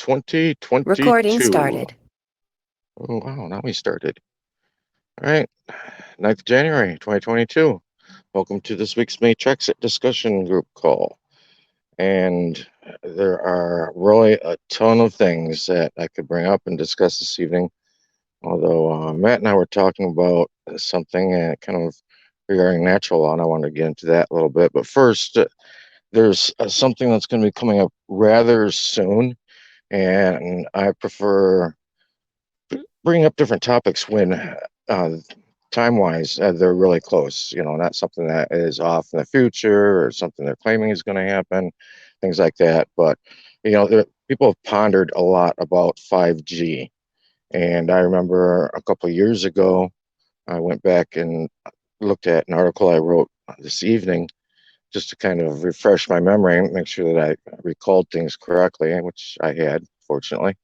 Recording 2022. started. Oh, wow, now we started. All right, 9th of January, 2022. Welcome to this week's Matrix discussion group call. And there are really a ton of things that I could bring up and discuss this evening. Although Matt and I were talking about something kind of regarding natural law, and I want to get into that a little bit. But first, there's something that's going to be coming up rather soon, and I prefer bringing up different topics when time-wise they're really close, not something that is off in the future or something they're claiming is going to happen, things like that. But people have pondered a lot about 5G, and I remember a couple of years ago I went back and looked at an article I wrote this evening just to kind of refresh my memory and make sure that I recalled things correctly, which I had, fortunately.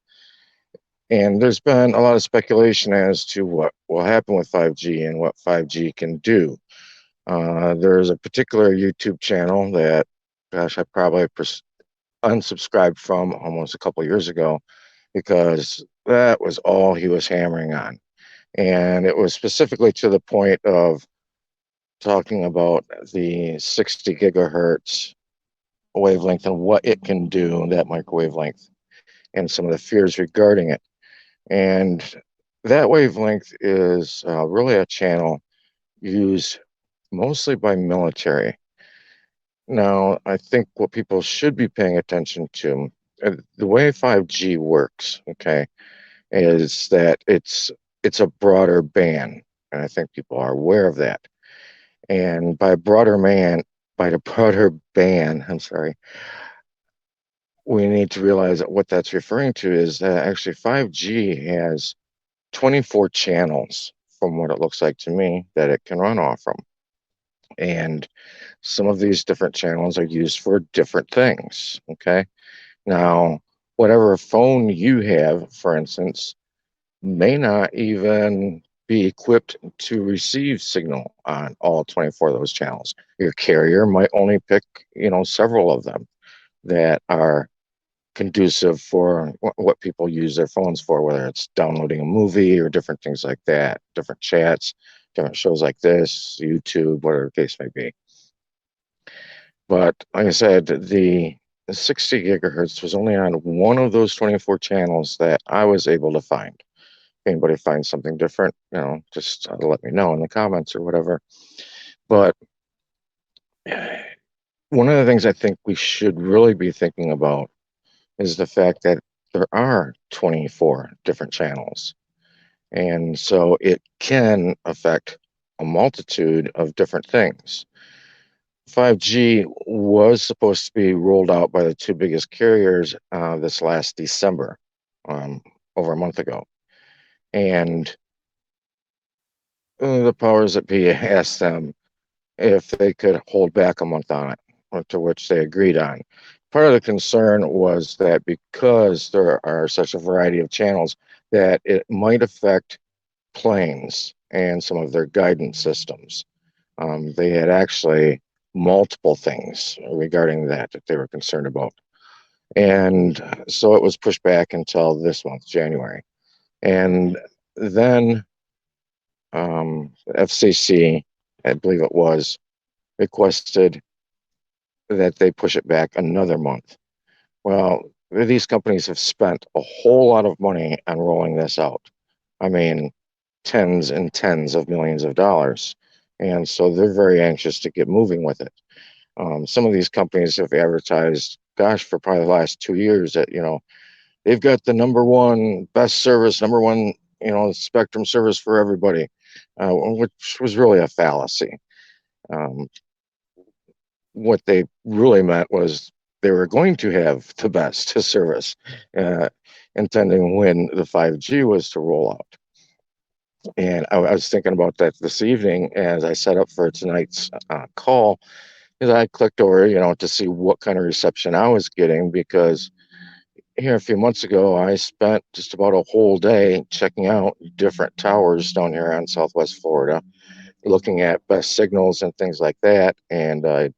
And there's been a lot of speculation as to what will happen with 5G and what 5G can do. There's a particular YouTube channel that, gosh, I probably unsubscribed from almost a couple of years ago because that was all he was hammering on. And it was specifically to the point of talking about the 60 gigahertz wavelength and what it can do, that microwave length, and some of the fears regarding it. And that wavelength is really a channel used mostly by military. Now, I think what people should be paying attention to, the way 5G works, okay, is that it's a broader band, and I think people are aware of that. And by the broader band, I'm sorry, we need to realize that what that's referring to is that actually 5G has 24 channels from what it looks like to me that it can run off from. And some of these different channels are used for different things. Okay. Now, whatever phone you have, for instance, may not even be equipped to receive signal on all 24 of those channels. Your carrier might only pick, several of them that are conducive for what people use their phones for, whether it's downloading a movie or different things like that, different chats, different shows like this, YouTube, whatever the case may be. But like I said, the 60 gigahertz was only on one of those 24 channels that I was able to find. If anybody finds something different, just let me know in the comments or whatever. But one of the things I think we should really be thinking about is the fact that there are 24 different channels. And so it can affect a multitude of different things. 5G was supposed to be rolled out by the two biggest carriers this last December, over a month ago. And the powers that be asked them if they could hold back a month on it, to which they agreed on. Part of the concern was that because there are such a variety of channels, that it might affect planes and some of their guidance systems. They had actually multiple things regarding that they were concerned about. And so it was pushed back until this month, January. And then FCC, I believe it was, requested that they push it back another month. Well, these companies have spent a whole lot of money on rolling this out. I mean, tens and tens of millions of dollars. And so they're very anxious to get moving with it. Some of these companies have advertised, gosh, for probably the last 2 years that, they've got the number one best service, number one, spectrum service for everybody, which was really a fallacy. Um, what they really meant was they were going to have the best service, uh, intending when the 5G was to roll out. And I was thinking about that this evening as I set up for tonight's call, because I clicked over, to see what kind of reception I was getting, because here a few months ago, I spent just about a whole day checking out different towers down here on Southwest Florida, looking at best signals and things like that. And I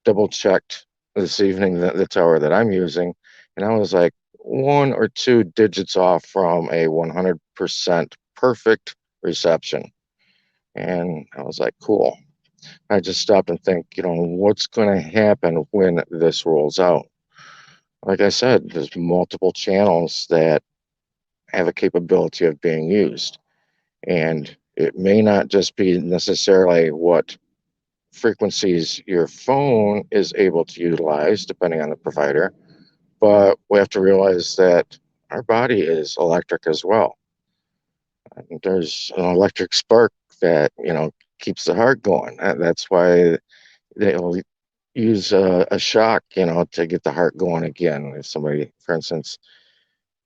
double checked this evening the tower that I'm using, and I was like, one or two digits off from a 100% perfect reception. And I was like, cool. I just stopped and think, what's going to happen when this rolls out? Like I said, there's multiple channels that have a capability of being used. And it may not just be necessarily what frequencies your phone is able to utilize, depending on the provider, but we have to realize that our body is electric as well. And there's an electric spark that, keeps the heart going. That's why they'll use a shock, to get the heart going again. If somebody, for instance,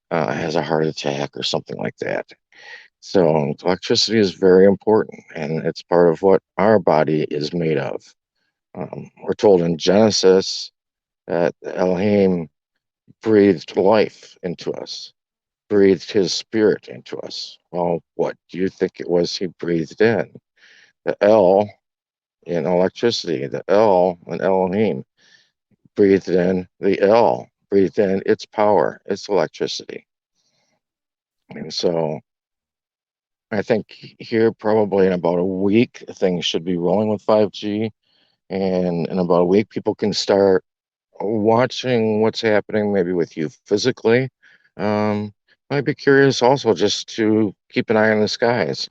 has a heart attack or something like that. So electricity is very important, and it's part of what our body is made of. We're told in Genesis that Elohim breathed life into us, breathed his spirit into us. Well, what do you think it was he breathed in? The L in electricity, the L in Elohim, breathed in the L, breathed in its power, its electricity. And so I think here probably in about a week, things should be rolling with 5G. And in about a week, people can start watching what's happening maybe with you physically. Um, I'd be curious also just to keep an eye on the skies,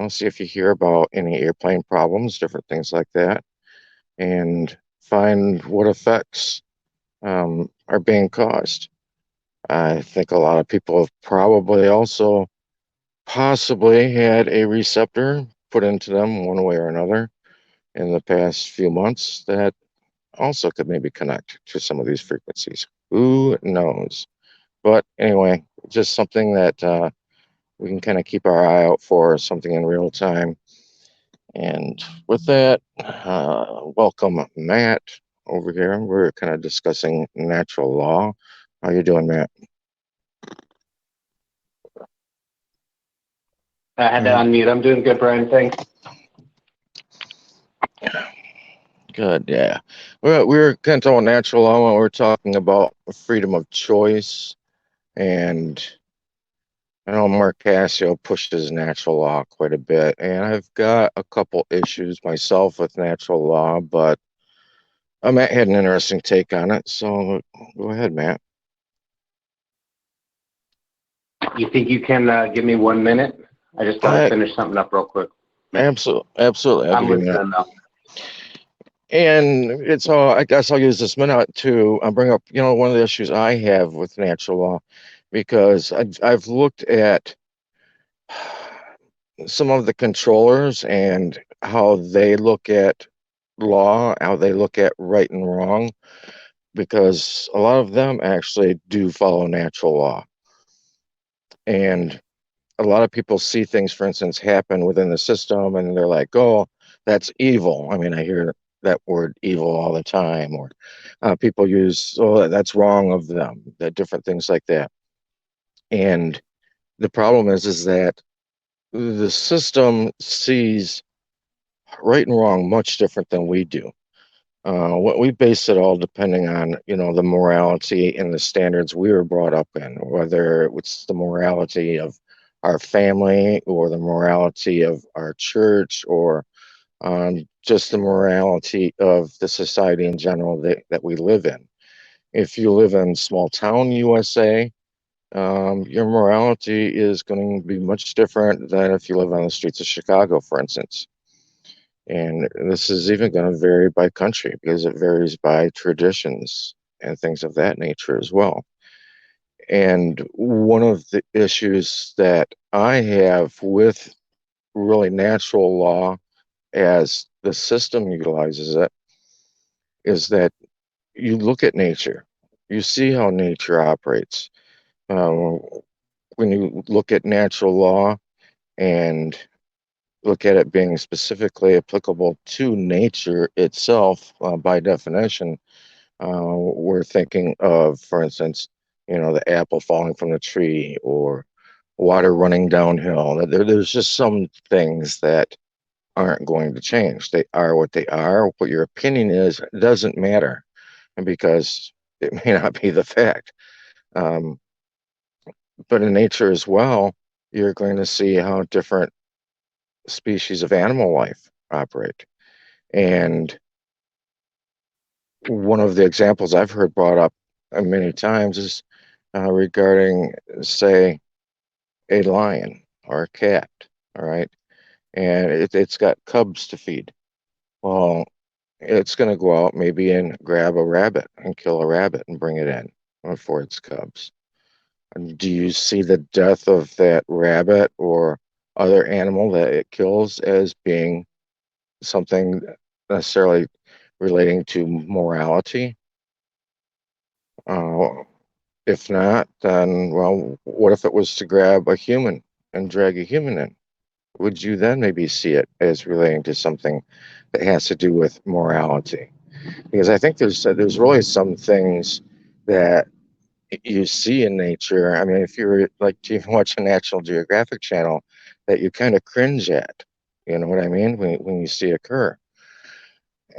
see if you hear about any airplane problems, different things like that, and find what effects are being caused. I think a lot of people have probably also possibly had a receptor put into them one way or another in the past few months that also could maybe connect to some of these frequencies. Who knows? But anyway, just something that we can kind of keep our eye out for, something in real time. And with that, welcome Matt over here. We're kind of discussing natural law. How you doing, Matt? I had to unmute. I'm doing good, Brian. Thanks. Good, yeah. We're kind of talking natural law when we're talking about freedom of choice. And I know Mark Cassio pushes natural law quite a bit. And I've got a couple issues myself with natural law, but Matt had an interesting take on it. So go ahead, Matt. You think you can give me 1 minute? I just got to finish something up real quick. Absolutely. I'm listening though. And it's all, I guess I'll use this minute to bring up, one of the issues I have with natural law, because I've looked at some of the controllers and how they look at law, how they look at right and wrong, because a lot of them actually do follow natural law. And a lot of people see things, for instance, happen within the system and they're like, oh, that's evil. I mean, I hear that word evil all the time, or people use, oh, that's wrong of them, that different things like that. And the problem is that the system sees right and wrong much different than we do. What we base it all depending on, the morality and the standards we were brought up in, whether it's the morality of our family or the morality of our church or just the morality of the society in general that we live in. If you live in small town USA, your morality is going to be much different than if you live on the streets of Chicago, for instance. And this is even going to vary by country because it varies by traditions and things of that nature as well. And one of the issues that I have with really natural law as the system utilizes it is that you look at nature, you see how nature operates. Um, when you look at natural law and look at it being specifically applicable to nature itself, by definition, we're thinking of, for instance, the apple falling from the tree or water running downhill. There's just some things that aren't going to change. They are what they are. What your opinion is doesn't matter, and because it may not be the fact. Um, but in nature as well, you're going to see how different species of animal life operate. And one of the examples I've heard brought up many times is regarding, say, a lion or a cat, all right? And it's got cubs to feed. Well, it's going to go out maybe and grab a rabbit and kill a rabbit and bring it in for its cubs. And do you see the death of that rabbit or other animal that it kills as being something necessarily relating to morality? Uh, if not, then, well, what if it was to grab a human and drag a human in? Would you then maybe see it as relating to something that has to do with morality? Because I think there's really some things that you see in nature. I mean, if you're like to even watch a National Geographic channel, that you kind of cringe at. You know what I mean? When you see occur,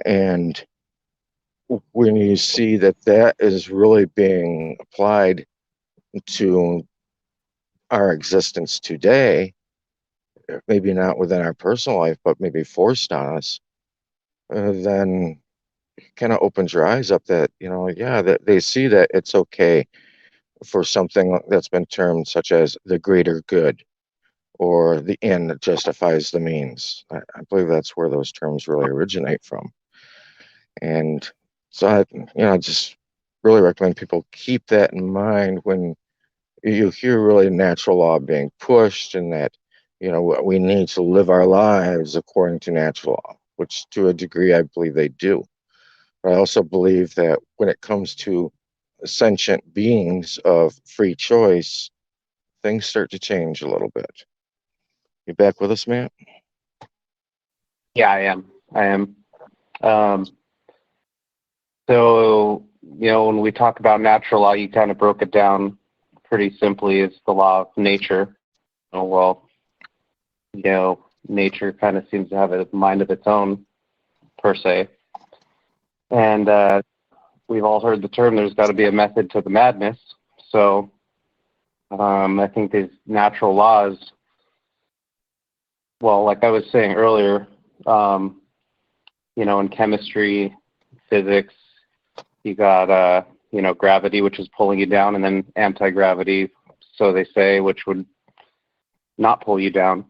and when you see that that is really being applied to our existence today, maybe not within our personal life, but maybe forced on us, then kind of opens your eyes up that, yeah, that they see that it's okay for something that's been termed such as the greater good or the end that justifies the means. I believe that's where those terms really originate from. And so I just really recommend people keep that in mind when you hear really natural law being pushed, and that, we need to live our lives according to natural law, which to a degree I believe they do. But I also believe that when it comes to sentient beings of free choice, things start to change a little bit. You back with us, Matt? Yeah, I am. I am. Um, so, when we talk about natural law, you kind of broke it down pretty simply as the law of nature. Oh, well, nature kind of seems to have a mind of its own, per se. And we've all heard the term, there's got to be a method to the madness. So I think these natural laws, well, like I was saying earlier, in chemistry, physics, you got, gravity, which is pulling you down, and then anti-gravity, so they say, which would not pull you down.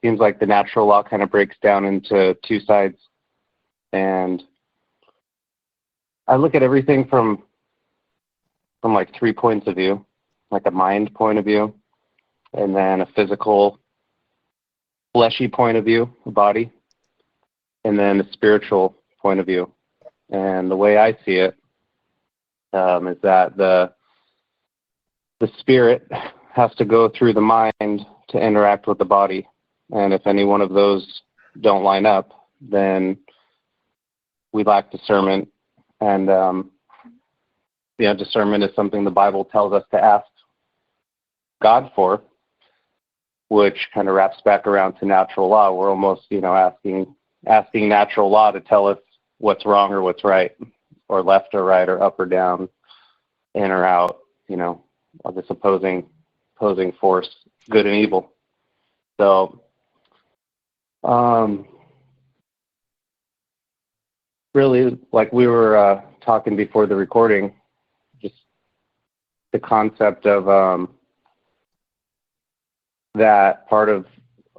Seems like the natural law kind of breaks down into two sides. And I look at everything from like 3 points of view, like a mind point of view, and then a physical, fleshy point of view, a body, and then a spiritual point of view. And the way I see it is that the spirit has to go through the mind to interact with the body. And if any one of those don't line up, then we lack discernment. And discernment is something the Bible tells us to ask God for, which kind of wraps back around to natural law. We're almost, asking natural law to tell us what's wrong or what's right, or left or right, or up or down, in or out, of this opposing force, good and evil. So, really, like we were talking before the recording, just the concept of that part of,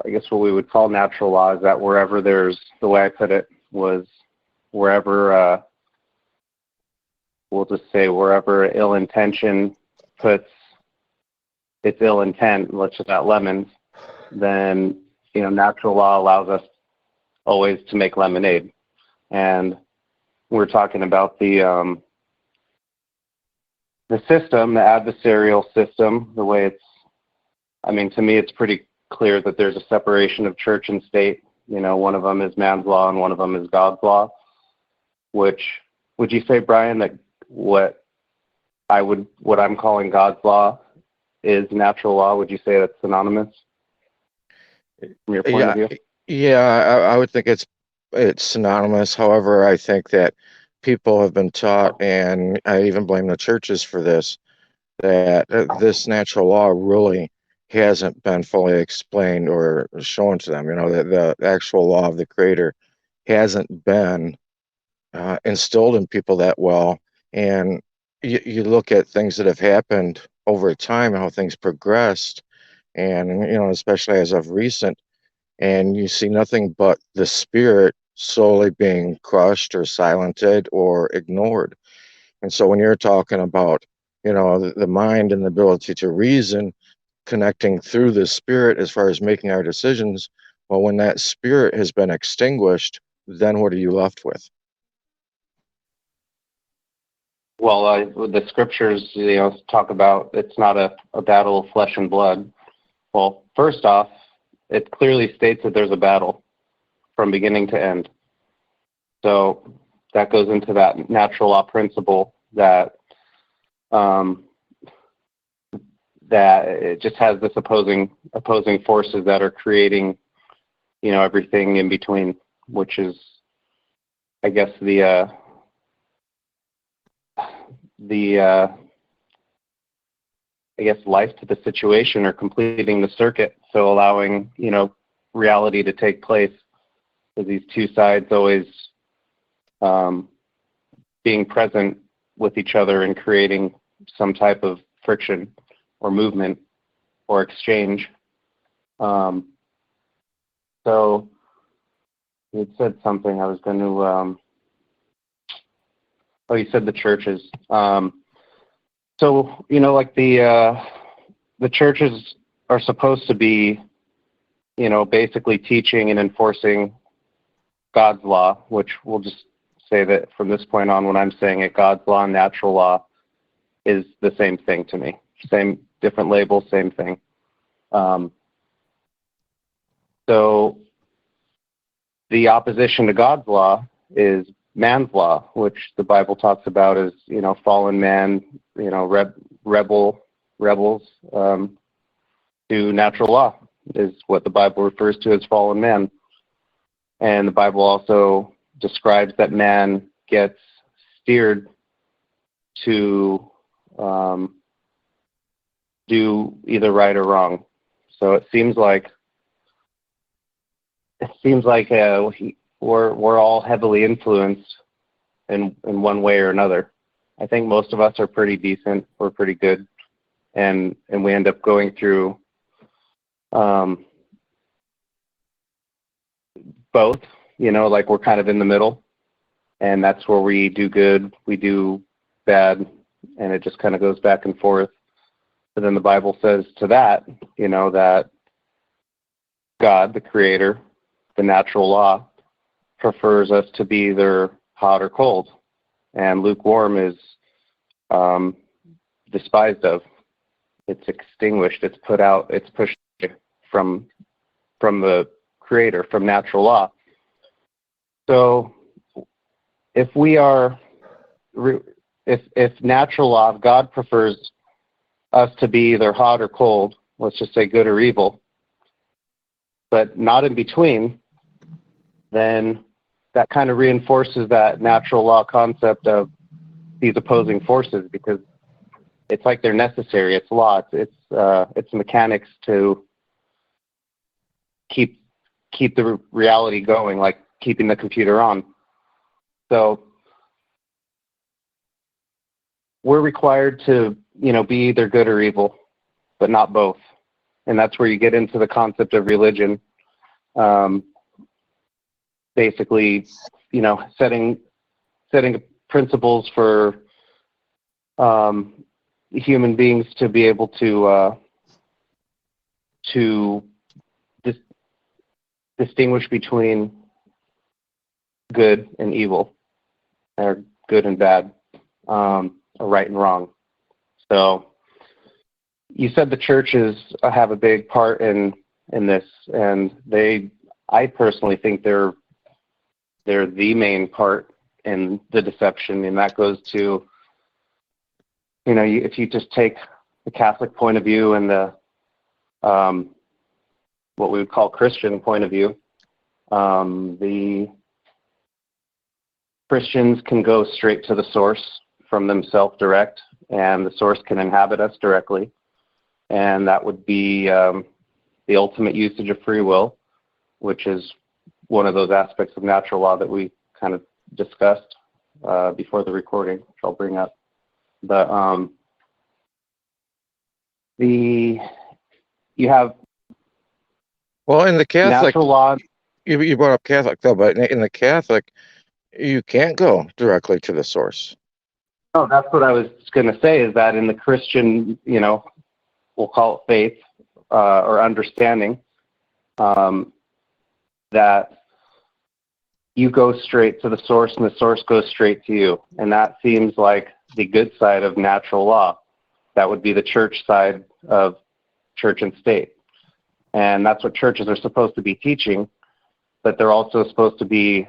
I guess, what we would call natural law is that wherever there's, the way I put it was, wherever, we'll just say wherever ill intention puts its ill intent, let's just not lemons, then, natural law allows us always to make lemonade. And we're talking about the system, the adversarial system, the way it's, to me, it's pretty clear that there's a separation of church and state. One of them is man's law and one of them is God's law, which, would you say, Brian, that what I'm calling God's law is natural law? Would you say that's synonymous from your point of view? Yeah, I would think it's synonymous. However, I think that people have been taught, and I even blame the churches for this, that this natural law really hasn't been fully explained or shown to them. That the actual law of the Creator hasn't been instilled in people that well. And you look at things that have happened over time, how things progressed, and especially as of recent, and you see nothing but the spirit slowly being crushed or silenced or ignored. And so when you're talking about, the mind and the ability to reason, connecting through the spirit as far as making our decisions, well, when that spirit has been extinguished, then what are you left with? Well, the scriptures, talk about it's not a battle of flesh and blood. Well, first off, it clearly states that there's a battle from beginning to end. So that goes into that natural law principle that that it just has this opposing forces that are creating, everything in between, which is, I guess, the life to the situation, or completing the circuit. So allowing, reality to take place, with these two sides always being present with each other and creating some type of friction or movement or exchange. So you said something. I was going to. You said the churches. So like the churches are supposed to be, basically teaching and enforcing God's law, which we'll just say that from this point on, when I'm saying it, God's law and natural law is the same thing to me. Same, different label, same thing. So the opposition to God's law is man's law, which the Bible talks about as, fallen man, rebels to natural law is what the Bible refers to as fallen man. And the Bible also describes that man gets steered to do either right or wrong. So it seems like we're all heavily influenced in one way or another. I think most of us are pretty decent. We're pretty good, and we end up going through both. Like we're kind of in the middle, and that's where we do good, we do bad, and it just kind of goes back and forth. But then the Bible says to that, that God, the Creator, the natural law, prefers us to be either hot or cold, and lukewarm is despised of. It's extinguished. It's put out. It's pushed from the Creator, from natural law. So if natural law, if God prefers us to be either hot or cold, let's just say good or evil, but not in between, then that kind of reinforces that natural law concept of these opposing forces, because it's like they're necessary. It's law. It's mechanics to keep the reality going, like keeping the computer on. So we're required to, be either good or evil, but not both. And that's where you get into the concept of religion. Basically, setting principles for human beings to be able to distinguish between good and evil, or good and bad, or right and wrong. So you said the churches have a big part in this, and I personally think they're the main part in the deception, and that goes to, if you just take the Catholic point of view and the what we would call Christian point of view, the Christians can go straight to the source from themselves direct and the source can inhabit us directly, and that would be the ultimate usage of free will, which is one of those aspects of natural law that we kind of discussed before the recording, which I'll bring up. But you have Well, in the Catholic, natural law. you brought up Catholic though, but in the Catholic, you can't go directly to the source. Oh, that's what I was going to say, is that in the Christian, we'll call it faith or understanding, that you go straight to the source and the source goes straight to you. And that seems like the good side of natural law. That would be the church side of church and state. And that's what churches are supposed to be teaching, but they're also supposed to be,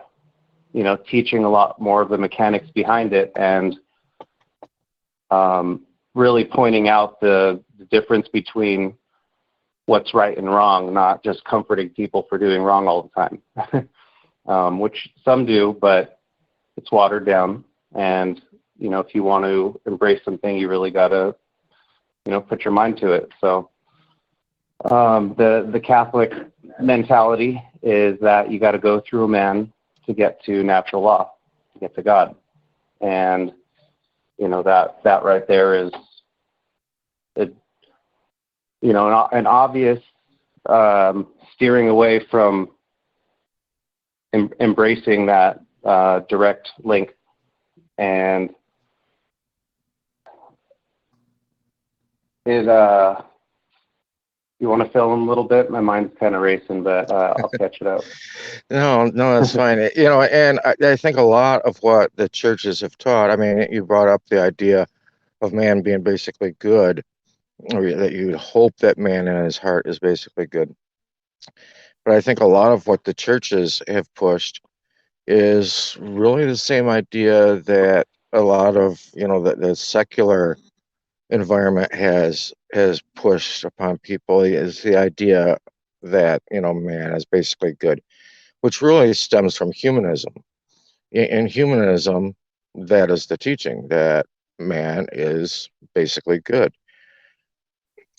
teaching a lot more of the mechanics behind it, and really pointing out the difference between what's right and wrong, not just comforting people for doing wrong all the time, which some do, but it's watered down. And, if you want to embrace something, you really got to, put your mind to it. So the Catholic mentality is that you got to go through a man to get to natural law, to get to God. And, that right there is, an obvious steering away from embracing that direct link. And you want to fill in a little bit? My mind's kind of racing, but I'll catch it up. No, that's fine. And I think a lot of what the churches have taught, I mean, you brought up the idea of man being basically good, or that you would hope that man in his heart is basically good. But I think a lot of what the churches have pushed is really the same idea that a lot of, the secular environment has pushed upon people, is the idea that, man is basically good, which really stems from humanism. In humanism, that is the teaching, that man is basically good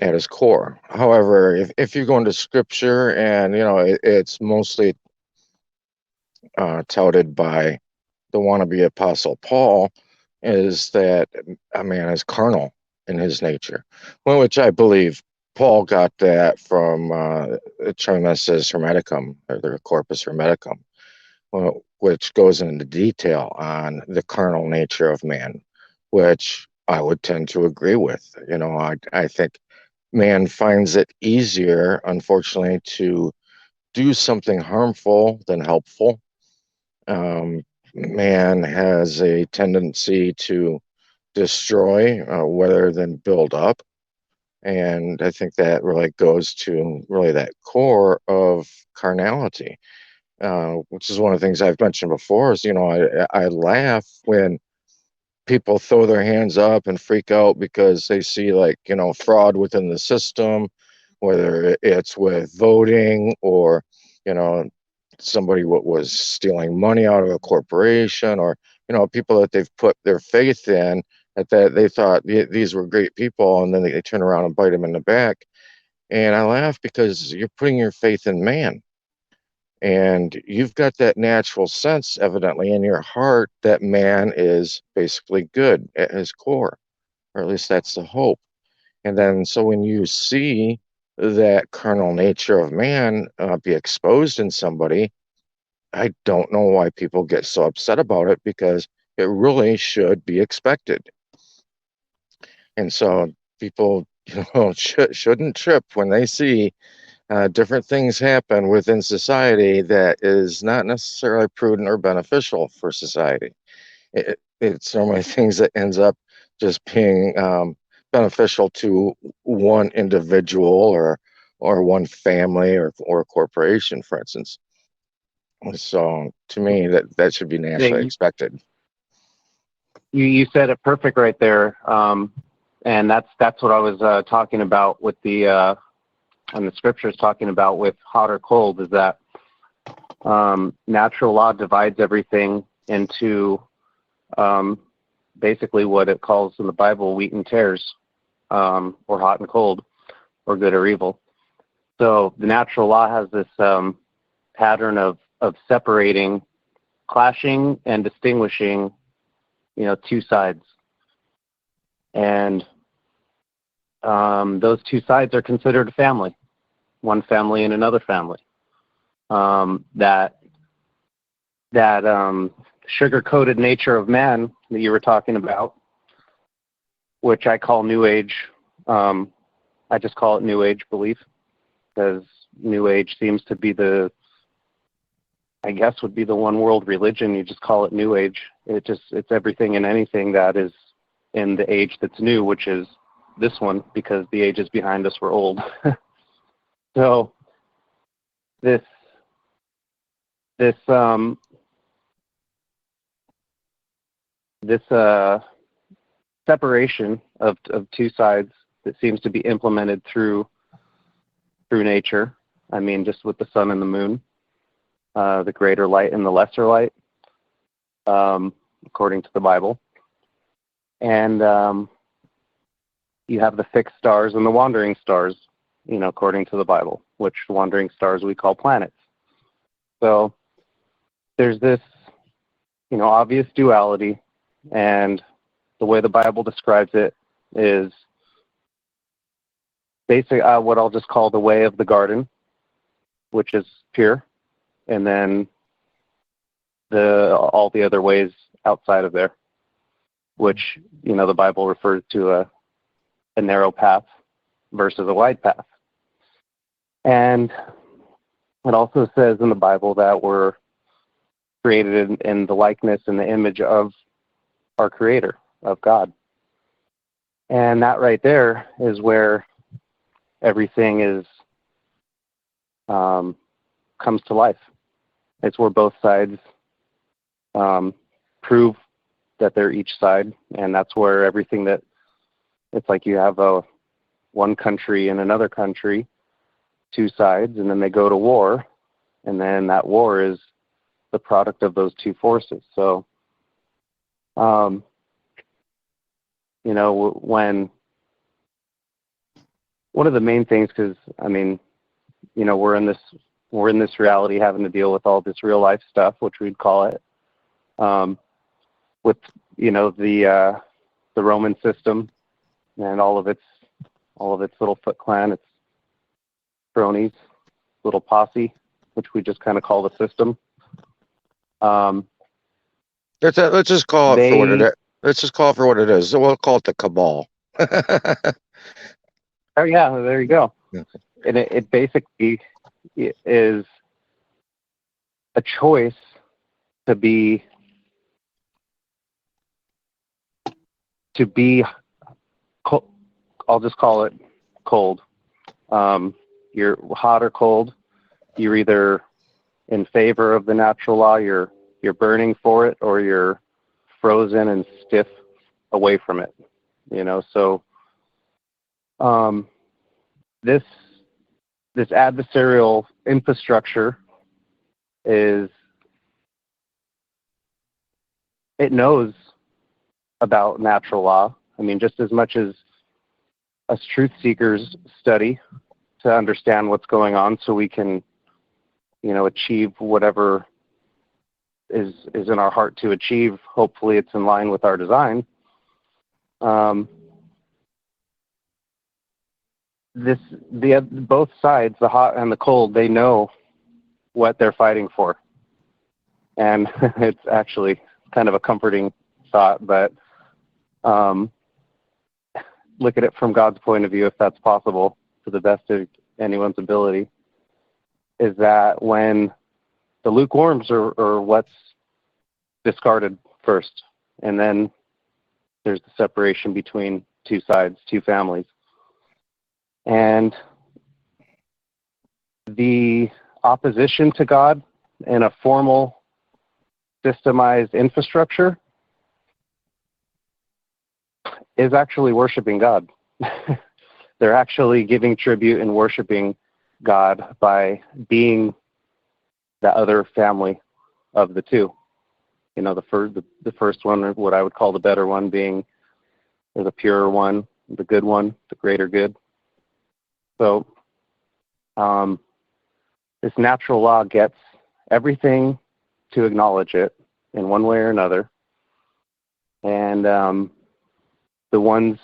at his core. However, if you go into scripture, and it's mostly touted by the wannabe apostle Paul, is that a man is carnal in his nature, which I believe Paul got that from the Trimesses Hermeticum, or the Corpus Hermeticum, which goes into detail on the carnal nature of man, which I would tend to agree with. I think man finds it easier, unfortunately, to do something harmful than helpful. Man has a tendency to destroy rather than build up. And I think that really goes to really that core of carnality, which is one of the things I've mentioned before, is, I laugh when people throw their hands up and freak out because they see, like, fraud within the system, whether it's with voting, or, somebody was stealing money out of a corporation, or, people that they've put their faith in, that they thought these were great people, and then they turn around and bite them in the back. And I laugh because you're putting your faith in man. And you've got that natural sense, evidently, in your heart that man is basically good at his core, or at least that's the hope. And then, so when you see that carnal nature of man be exposed in somebody, I don't know why people get so upset about it, because it really should be expected. And so people, shouldn't trip when they see different things happen within society that is not necessarily prudent or beneficial for society. It's normally things that ends up just being beneficial to one individual, or one family, or corporation, for instance. So to me, that should be naturally expected. You said it perfect right there, and that's what I was talking about with the and the scriptures talking about with hot or cold, is that natural law divides everything into basically what it calls in the Bible wheat and tares, or hot and cold, or good or evil. So the natural law has this pattern of separating, clashing, and distinguishing, two sides. And those two sides are considered a family, one family and another family. That sugar-coated nature of man that you were talking about, which I call New Age, I just call it New Age belief, because New Age seems to be would be the one world religion. You just call it New Age. It's everything and anything that is in the age that's new, which is this one, because the ages behind us were old. So this separation of two sides that seems to be implemented through nature. I mean, just with the sun and the moon, the greater light and the lesser light, according to the Bible. And you have the fixed stars and the wandering stars, according to the Bible, which wandering stars we call planets. So there's this, obvious duality, and the way the Bible describes it is basically what I'll just call the way of the garden, which is pure, and then all the other ways outside of there, which, the Bible refers to a narrow path versus a wide path. And it also says in the Bible that we're created in the likeness and the image of our Creator, of God. And that right there is where everything is comes to life. It's where both sides prove that they're each side, and that's where everything that it's like you have one country and another country, two sides, and then they go to war, and then that war is the product of those two forces. So, when one of the main things, because we're in this reality having to deal with all this real life stuff, which we'd call it, with the Roman system and all of its little Foot Clan, its cronies, little posse, which we just kind of call the system. Let's just call it for what it is. Let's just call it for what it is. So we'll call it the cabal. Oh yeah, there you go. And it basically is a choice to be cold. I'll just call it cold. You're hot or cold. You're either in favor of the natural law, you're burning for it, or you're frozen and stiff away from it. So this adversarial infrastructure it knows about natural law. I mean, just as much as us truth seekers study to understand what's going on, so we can, achieve whatever is in our heart to achieve. Hopefully, it's in line with our design. Both sides, the hot and the cold, they know what they're fighting for, and it's actually kind of a comforting thought. But look at it from God's point of view, if that's possible, to the best of anyone's ability, is that when the lukewarms are what's discarded first, and then there's the separation between two sides, two families. And the opposition to God in a formal, systemized infrastructure is actually worshiping God. They're actually giving tribute and worshiping God by being the other family of the two. the first one, or what I would call the better one, being the purer one, the good one, the greater good. So this natural law gets everything to acknowledge it in one way or another, and the ones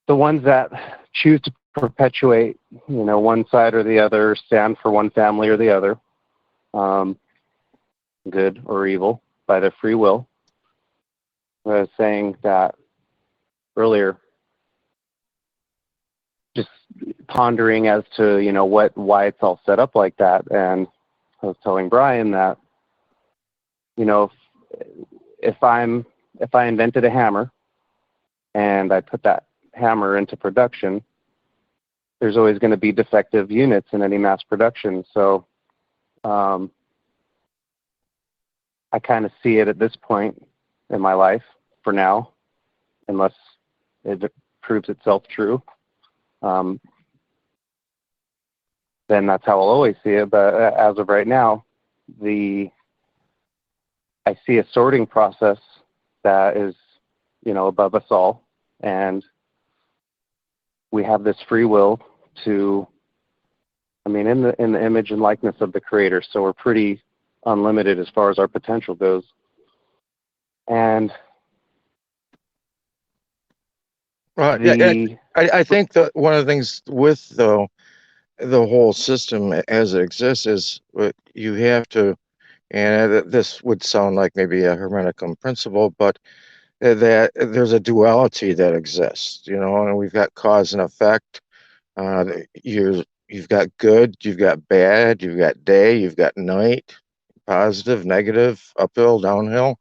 that choose to perpetuate, one side or the other, stand for one family or the other, good or evil, by their free will. I was saying that earlier, just pondering as to, why it's all set up like that. And I was telling Brian that, if I invented a hammer and I put that hammer into production, there's always going to be defective units in any mass production. So I kind of see it at this point in my life for now, unless it proves itself true. Then that's how I'll always see it. But as of right now, I see a sorting process that is, above us all, and we have this free will to, in the image and likeness of the Creator. So we're pretty unlimited as far as our potential goes. And I think that one of the things with the whole system as it exists is you have to, and this would sound like maybe a Hermeticum principle, but that there's a duality that exists, and we've got cause and effect. You've got good, you've got bad, you've got day, you've got night, positive, negative, uphill, downhill,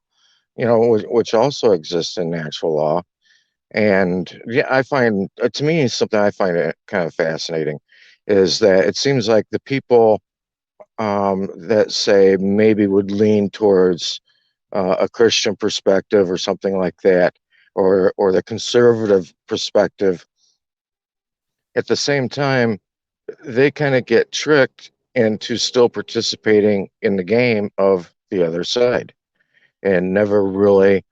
which also exists in natural law. And I find, to me, something I find kind of fascinating is that it seems like the people that say maybe would lean towards a Christian perspective or something like that, or the conservative perspective, at the same time, they kind of get tricked into still participating in the game of the other side and never really,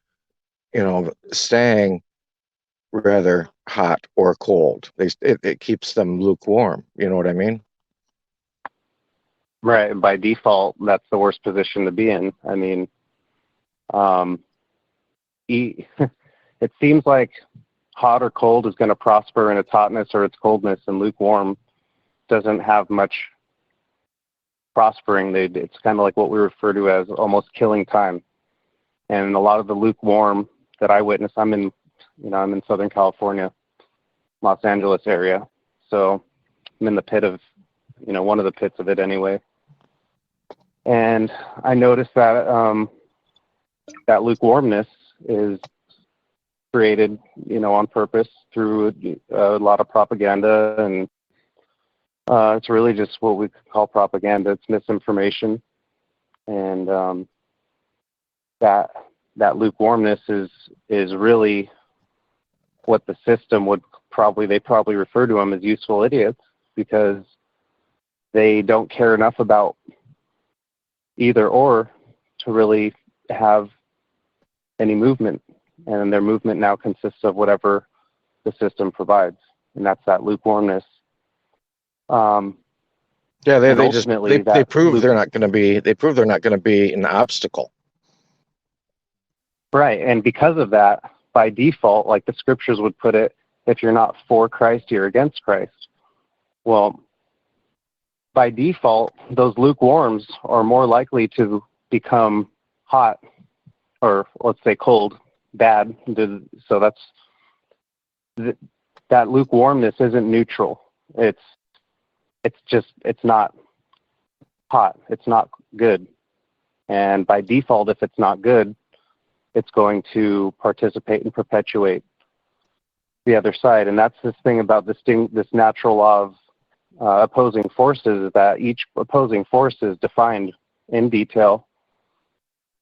staying rather hot or cold. It keeps them lukewarm. You know what I mean? Right. By default, that's the worst position to be in. It seems like hot or cold is going to prosper in its hotness or its coldness, and lukewarm doesn't have much prospering. It's kind of like what we refer to as almost killing time. And a lot of the lukewarm that I witness, I'm in Southern California, Los Angeles area. So I'm in the pit of, one of the pits of it anyway. And I noticed that that lukewarmness is created, on purpose through a lot of propaganda, and it's really just what we call propaganda. It's misinformation, and that lukewarmness is really what the system would probably refer to them as useful idiots, because they don't care enough about either or to really have any movement, and their movement now consists of whatever the system provides, and that's that lukewarmness. They prove they're not going to be. They prove they're not going to be an obstacle. Right, and because of that, by default, like the scriptures would put it, if you're not for Christ, you're against Christ. Well, by default, those lukewarms are more likely to become hot, or let's say cold, bad. So that lukewarmness isn't neutral. It's not hot. It's not good. And by default, if it's not good, it's going to participate and perpetuate the other side. And that's this thing about this natural law of opposing forces, is that each opposing force is defined in detail.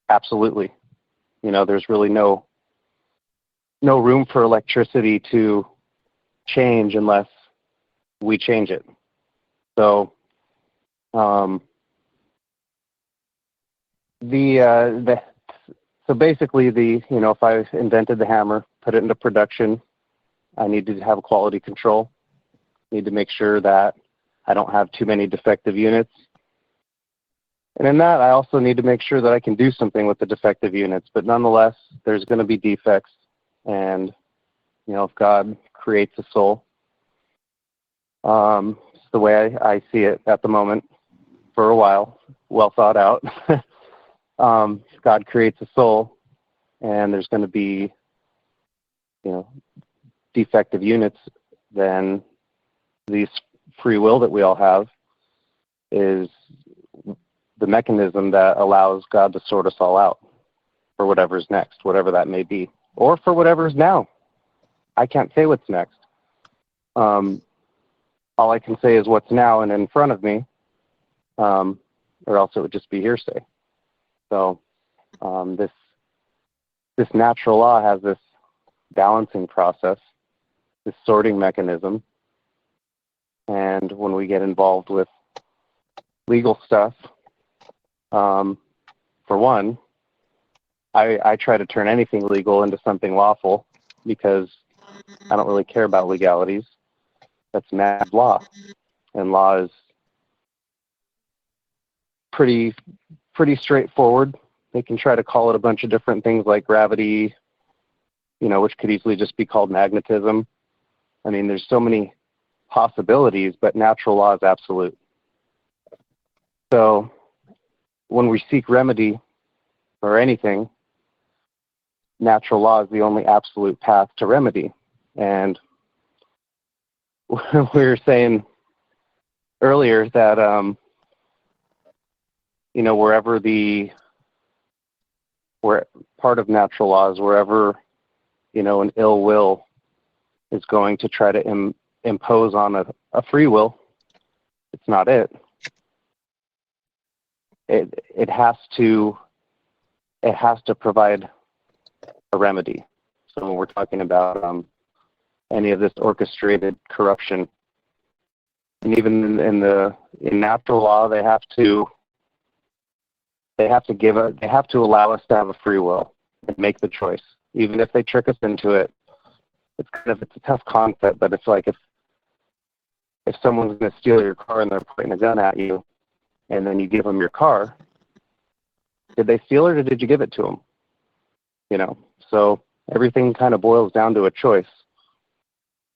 Absolutely. There's really no room for electricity to change unless we change it. So So basically, if I invented the hammer, put it into production, I need to have quality control. Need to make sure that I don't have too many defective units. And in that, I also need to make sure that I can do something with the defective units. But nonetheless, there's going to be defects. And, if God creates a soul, it's the way I see it at the moment for a while, well thought out. God creates a soul, and there's going to be, defective units, then these free will that we all have is the mechanism that allows God to sort us all out for whatever's next, whatever that may be, or for whatever's now. I can't say what's next. All I can say is what's now and in front of me, or else it would just be hearsay. So this natural law has this balancing process, this sorting mechanism, and when we get involved with legal stuff, for one, I try to turn anything legal into something lawful because I don't really care about legalities. That's mad law, and law is pretty straightforward. They can try to call it a bunch of different things like gravity, which could easily just be called magnetism. I mean, there's so many possibilities, but natural law is absolute. So when we seek remedy for anything, natural law is the only absolute path to remedy. And we were saying earlier that, where part of natural law is wherever, an ill will is going to try to impose on a free will, it's not it. It has to provide a remedy. So when we're talking about any of this orchestrated corruption, and even in natural law, they have to allow us to have a free will and make the choice, even if they trick us into it. It's a tough concept, but it's like if someone's going to steal your car and they're pointing a gun at you, and then you give them your car, did they steal it or did you give it to them? So everything kind of boils down to a choice,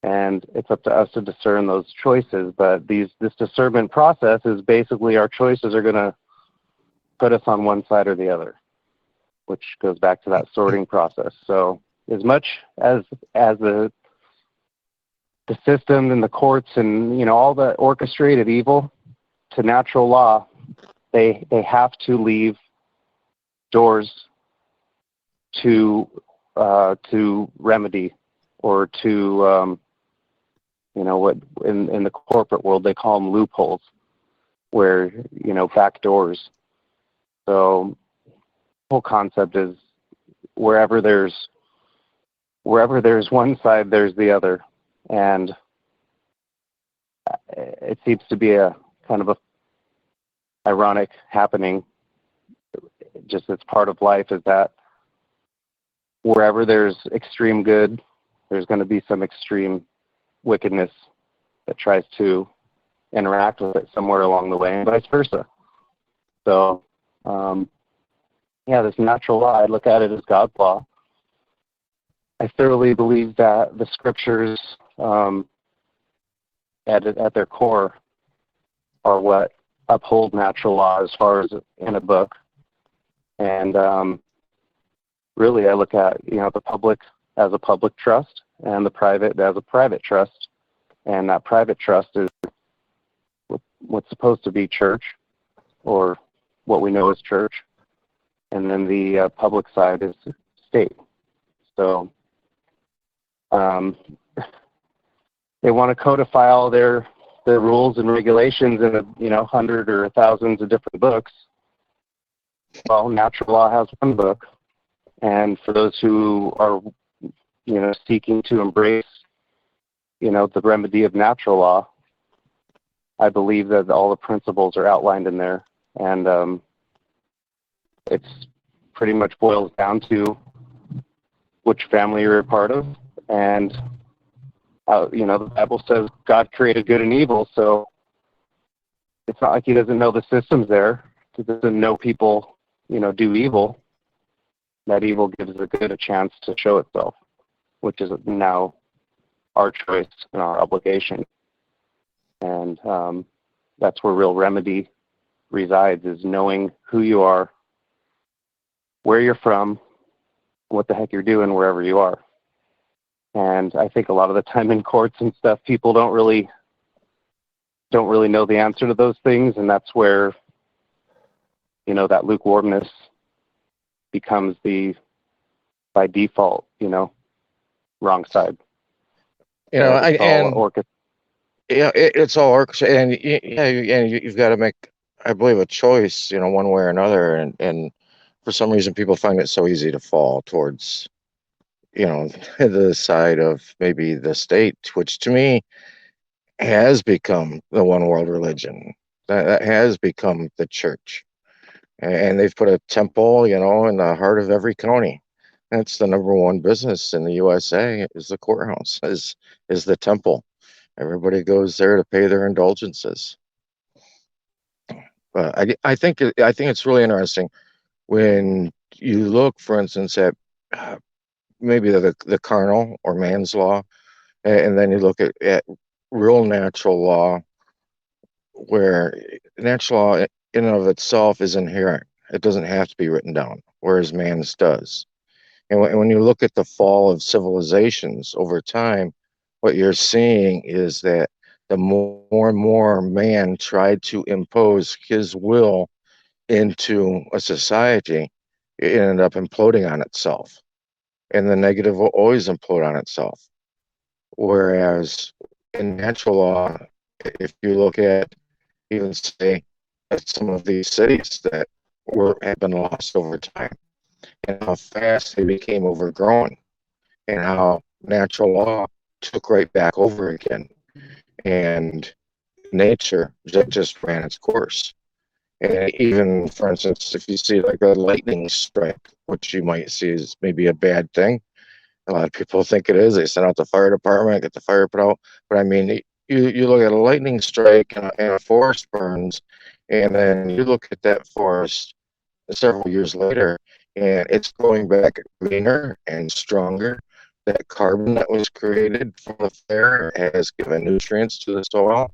and it's up to us to discern those choices. But this discernment process is basically our choices are going to put us on one side or the other, which goes back to that sorting process. So as much as the system and the courts and all the orchestrated evil to natural law, they have to leave doors to remedy, or to what in the corporate world they call them loopholes, where back doors. So the whole concept is wherever there's one side, there's the other, and it seems to be a kind of a ironic happening. Just it's part of life, is that wherever there's extreme good, there's going to be some extreme wickedness that tries to interact with it somewhere along the way, and vice versa. So, this natural law, I look at it as God's law. I thoroughly believe that the scriptures, at their core, are what uphold natural law as far as in a book. And really, I look at the public as a public trust, and the private as a private trust. And that private trust is what's supposed to be church, or what we know as church. And then the public side is state. So they want to codify all their rules and regulations in 100 or thousands of different books. Well, natural law has one book, and for those who are seeking to embrace the remedy of natural law, I believe that all the principles are outlined in there, and It's pretty much boils down to which family you're a part of, and the Bible says God created good and evil, so it's not like he doesn't know the system's there. He doesn't know people, do evil. That evil gives the good a chance to show itself, which is now our choice and our obligation. And that's where real remedy resides, is knowing who you are, where you're from, what the heck you're doing wherever you are. And I think a lot of the time in courts and stuff, people don't really know the answer to those things, and that's where that lukewarmness becomes the, by default, wrong side. It's all orchestrated, and you've got to make, I believe, a choice, one way or another, and for some reason people find it so easy to fall towards, the side of maybe the state, which to me has become the one world religion. That has become the church, and they've put a temple, in the heart of every county. That's the number one business in the USA, is the courthouse, is the temple. Everybody goes there to pay their indulgences. But I think it's really interesting when you look, for instance, at maybe the carnal or man's law, and then you look at real natural law, where natural law in and of itself is inherent. It doesn't have to be written down, whereas man's does. And when you look at the fall of civilizations over time, what you're seeing is that the more and more man tried to impose his will into a society, it ended up imploding on itself. And the negative will always implode on itself. Whereas in natural law, if you look at, even say, at some of these cities that have been lost over time, and how fast they became overgrown, and how natural law took right back over again, and nature just ran its course. And even, for instance, if you see like a lightning strike, which you might see as maybe a bad thing, a lot of people think it is. They send out the fire department, get the fire put out. But I mean, you look at a lightning strike and a forest burns, and then you look at that forest several years later, and it's growing back greener and stronger. That carbon that was created from the fire has given nutrients to the soil.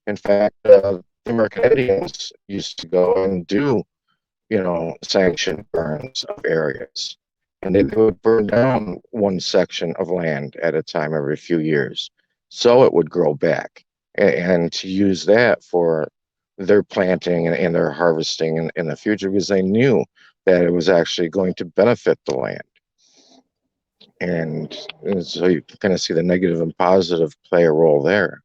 In fact, the American Indians used to go and do, sanctioned burns of areas. And they would burn down one section of land at a time every few years, so it would grow back, and to use that for their planting and their harvesting in the future, because they knew that it was actually going to benefit the land. And so you kind of see the negative and positive play a role there.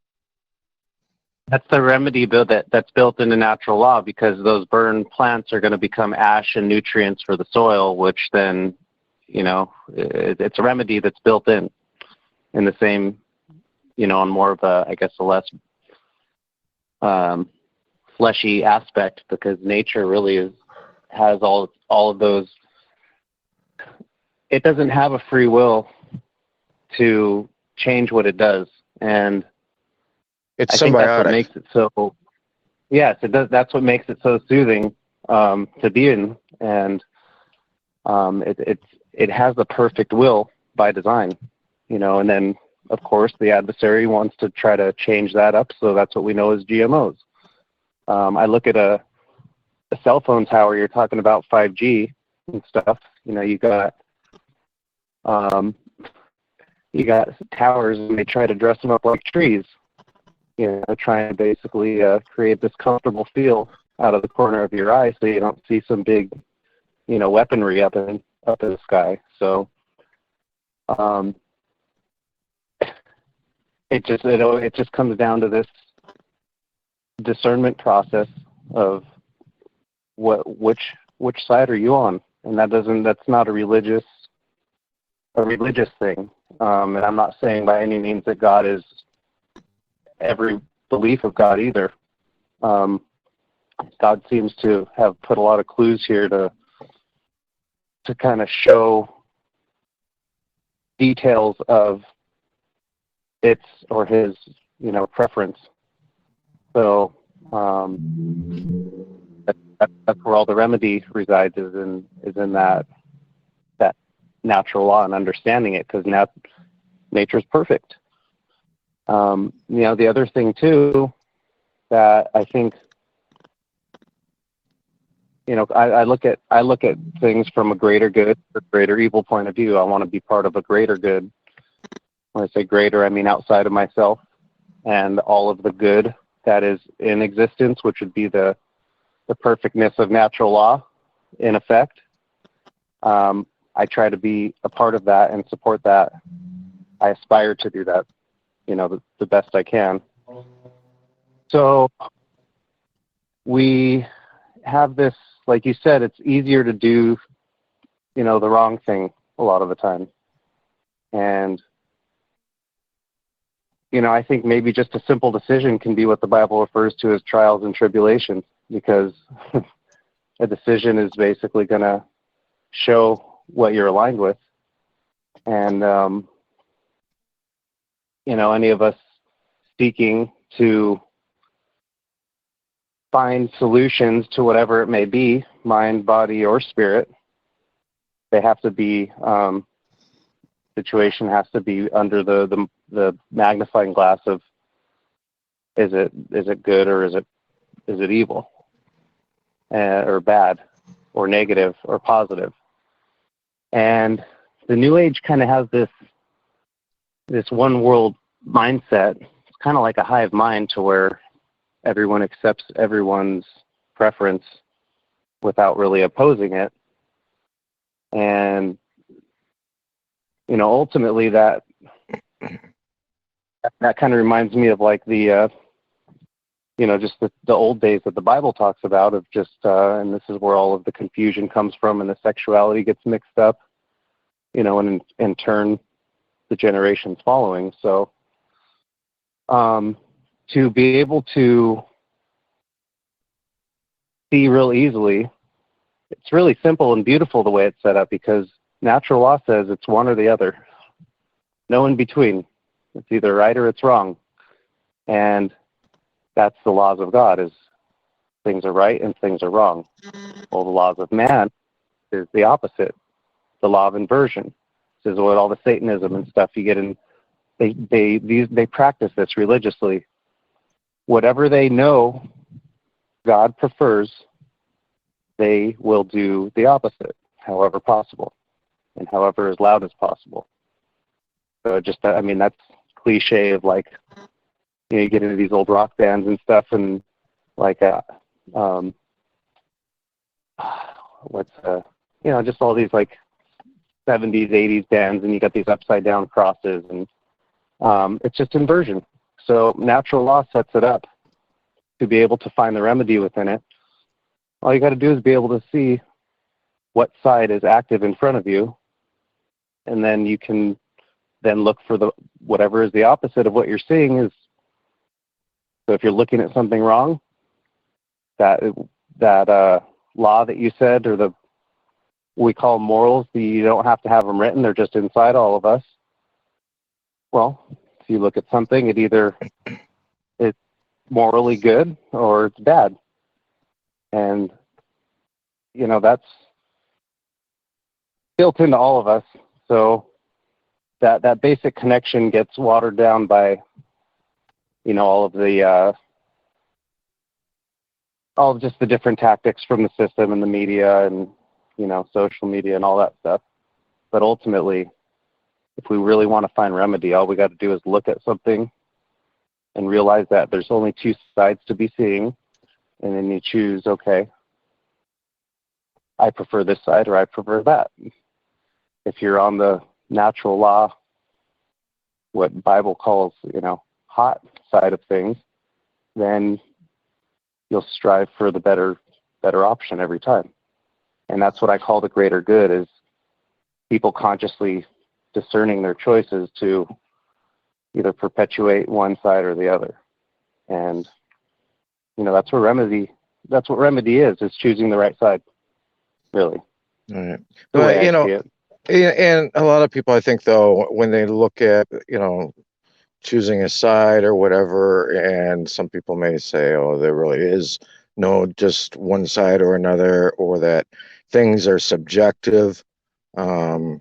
That's the remedy that's built into natural law, because those burned plants are going to become ash and nutrients for the soil, which then, it's a remedy that's built in the same, on more of a less fleshy aspect, because nature really has all of those. It doesn't have a free will to change what it does, and it's I think symbiotic. That's what makes it so. Yes, it does. That's what makes it so soothing to be in, and it has the perfect will by design, And then, of course, the adversary wants to try to change that up, so that's what we know as GMOs. I look at a cell phone tower. You're talking about 5G and stuff. You got towers, and they try to dress them up like trees. Trying to basically create this comfortable feel out of the corner of your eye, so you don't see some big, weaponry up in the sky. So, it just comes down to this discernment process of which side are you on, and that's not a religious thing. And I'm not saying by any means that God is every belief of God either. God seems to have put a lot of clues here to to kind of show details of its or his, preference. So that's where all the remedy resides, is in that natural law and understanding it, because nature's perfect. The other thing too that I think, I look at things from a greater good or greater evil point of view. I want to be part of a greater good. When I say greater, I mean outside of myself and all of the good that is in existence, which would be the perfectness of natural law in effect. I try to be a part of that and support that. I aspire to do that, the best I can. So we have this, like you said, it's easier to do, the wrong thing a lot of the time. And, I think maybe just a simple decision can be what the Bible refers to as trials and tribulations, because a decision is basically going to show what you're aligned with. And, any of us seeking to find solutions to whatever it may be, mind, body, or spirit, they have to be, situation has to be under the magnifying glass of, is it good, or is it evil, or bad, or negative, or positive. And the New Age kind of has this one world mindset. It's kind of like a hive mind, to where everyone accepts everyone's preference without really opposing it. And, ultimately that kind of reminds me of like the, just the old days that the Bible talks about, of just, and this is where all of the confusion comes from, and the sexuality gets mixed up, and in turn, the generations following. So, to be able to see real easily, it's really simple and beautiful the way it's set up, because natural law says it's one or the other. No in between. It's either right or it's wrong. And that's the laws of God, is things are right and things are wrong. Well, the laws of man is the opposite. The law of inversion. This is what all the Satanism and stuff you get in. They practice this religiously. Whatever they know God prefers, they will do the opposite, however possible, and however as loud as possible. So that's cliche of like, you get into these old rock bands and stuff, and like, just all these like 70s, 80s bands, and you got these upside down crosses, and it's just inversion. So natural law sets it up to be able to find the remedy within it. All you got to do is be able to see what side is active in front of you, and then you can then look for whatever is the opposite of what you're seeing is. So if you're looking at something wrong, that law that you said, or we call morals, you don't have to have them written, they're just inside all of us. Well, if you look at something, it either it's morally good or it's bad. And, that's built into all of us. So that basic connection gets watered down by, all of just the different tactics from the system and the media and, social media and all that stuff. But ultimately, if we really want to find remedy, all we got to do is look at something and realize that there's only two sides to be seeing, and then you choose, okay, I prefer this side or I prefer that. If you're on the natural law, what Bible calls, hot side of things, then you'll strive for the better option every time. And that's what I call the greater good, is people consciously discerning their choices to either perpetuate one side or the other. And, that's what remedy is choosing the right side, really. All right. the Well, way I see it. and a lot of people, I think, though, when they look at, choosing a side or whatever, and some people may say, oh, there really is no just one side or another, or that things are subjective. Um,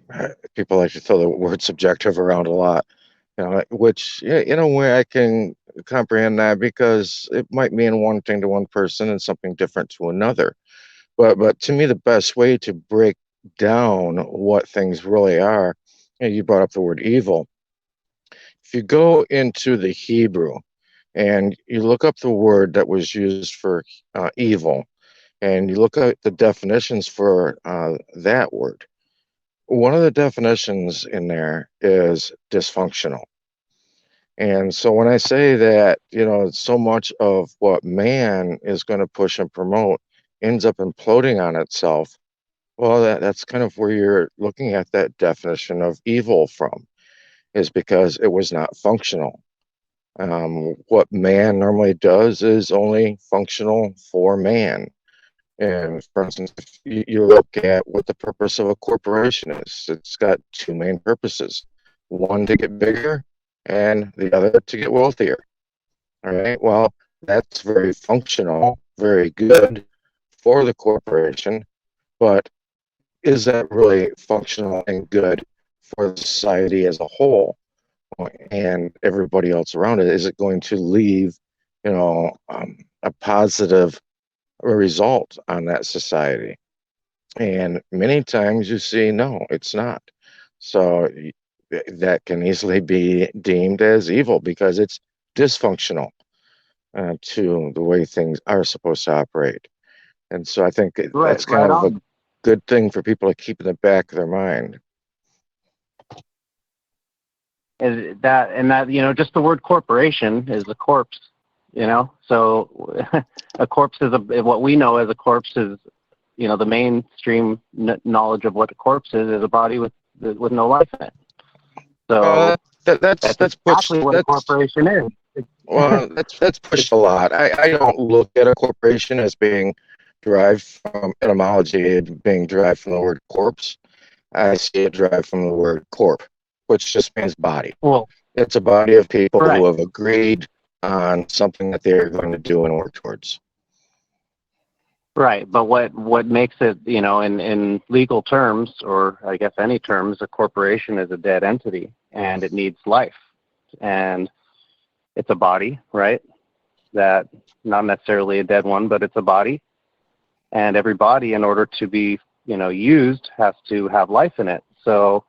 People like to throw the word subjective around a lot, which, yeah, in a way I can comprehend that, because it might mean one thing to one person and something different to another. But to me, the best way to break down what things really are, you brought up the word evil. If you go into the Hebrew and you look up the word that was used for evil, and you look at the definitions for that word, one of the definitions in there is dysfunctional. And so when I say that, so much of what man is going to push and promote ends up imploding on itself, well, that's kind of where you're looking at that definition of evil from, is because it was not functional. What man normally does is only functional for man. And for instance, if you look at what the purpose of a corporation is, it's got two main purposes: one to get bigger, and the other to get wealthier. All right. Well, that's very functional, very good for the corporation, but is that really functional and good for the society as a whole and everybody else around it? Is it going to leave, a positive result on that society? And many times you see, no, it's not. So that can easily be deemed as evil because it's dysfunctional to the way things are supposed to operate. And so I think Right, that's kind right of a on. good thing for people to keep in the back of their mind. And that just the word corporation is a corpse. So a corpse is what we know as a corpse is the mainstream knowledge of what a corpse is a body with no life in it. So That's that's that's pushed. exactly what a That's corporation is. Well, that's pushed a lot. I don't look at a corporation as being derived from etymology, being derived from the word corpse. I see it derived from the word corp, which just means body. Well, It's a body of people who right. have agreed on something that they are going to do and work towards. Right, but what makes it, in legal terms, or I guess any terms, a corporation is a dead entity, and it needs life, and it's a body, right? That not necessarily a dead one, but it's a body, and every body, in order to be, used, has to have life in it. So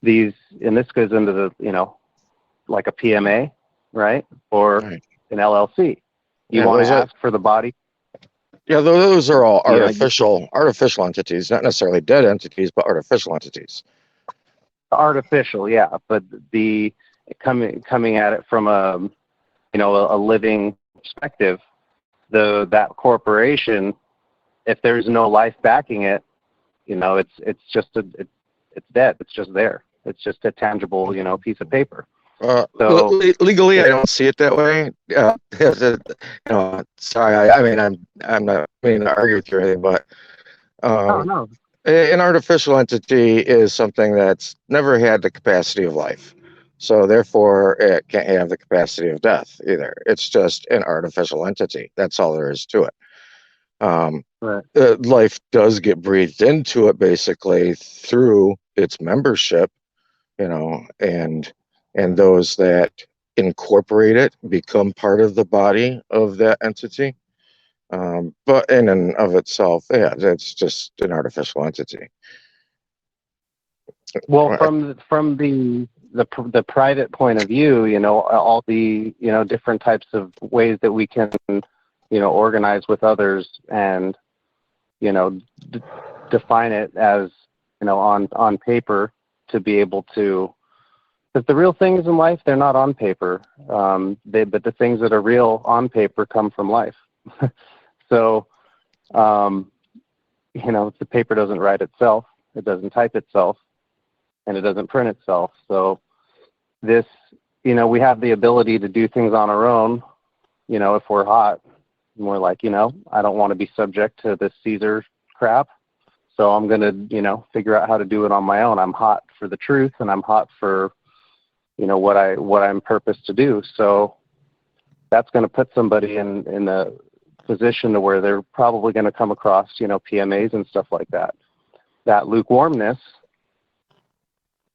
and this goes into the, like a PMA, right, or Right. an LLC. You Yeah, want to those are ask for the body, those are all you know, artificial entities, not necessarily dead entities, but artificial entities. artificial, yeah, but the coming at it from a living perspective, that corporation, if there's no life backing it, it's dead. It's just there. It's just a tangible, piece of paper. So Legally, I it, don't see it that way. Sorry. I mean, I'm not meaning to argue with you or anything, but oh um, no, an artificial entity is something that's never had the capacity of life. So therefore, it can't have the capacity of death either. It's just an artificial entity. That's all there is to it. Um, right. Life does get breathed into it basically through its membership, and those that incorporate it become part of the body of that entity. But in and of itself, yeah, that's just an artificial entity. Well, from the private point of view, all the different types of ways that we can organize with others and d- define it as on paper to be able to, because the real things in life, they're not on paper, but the things that are real on paper come from life. So if the paper doesn't write itself, it doesn't type itself, and it doesn't print itself. So this, we have the ability to do things on our own, if we're hot and we're like, I don't want to be subject to this Caesar crap. So I'm going to, figure out how to do it on my own. I'm hot for the truth, and I'm hot for, what I'm purposed to do. So that's going to put somebody in a position to where they're probably going to come across, PMAs and stuff like that. That lukewarmness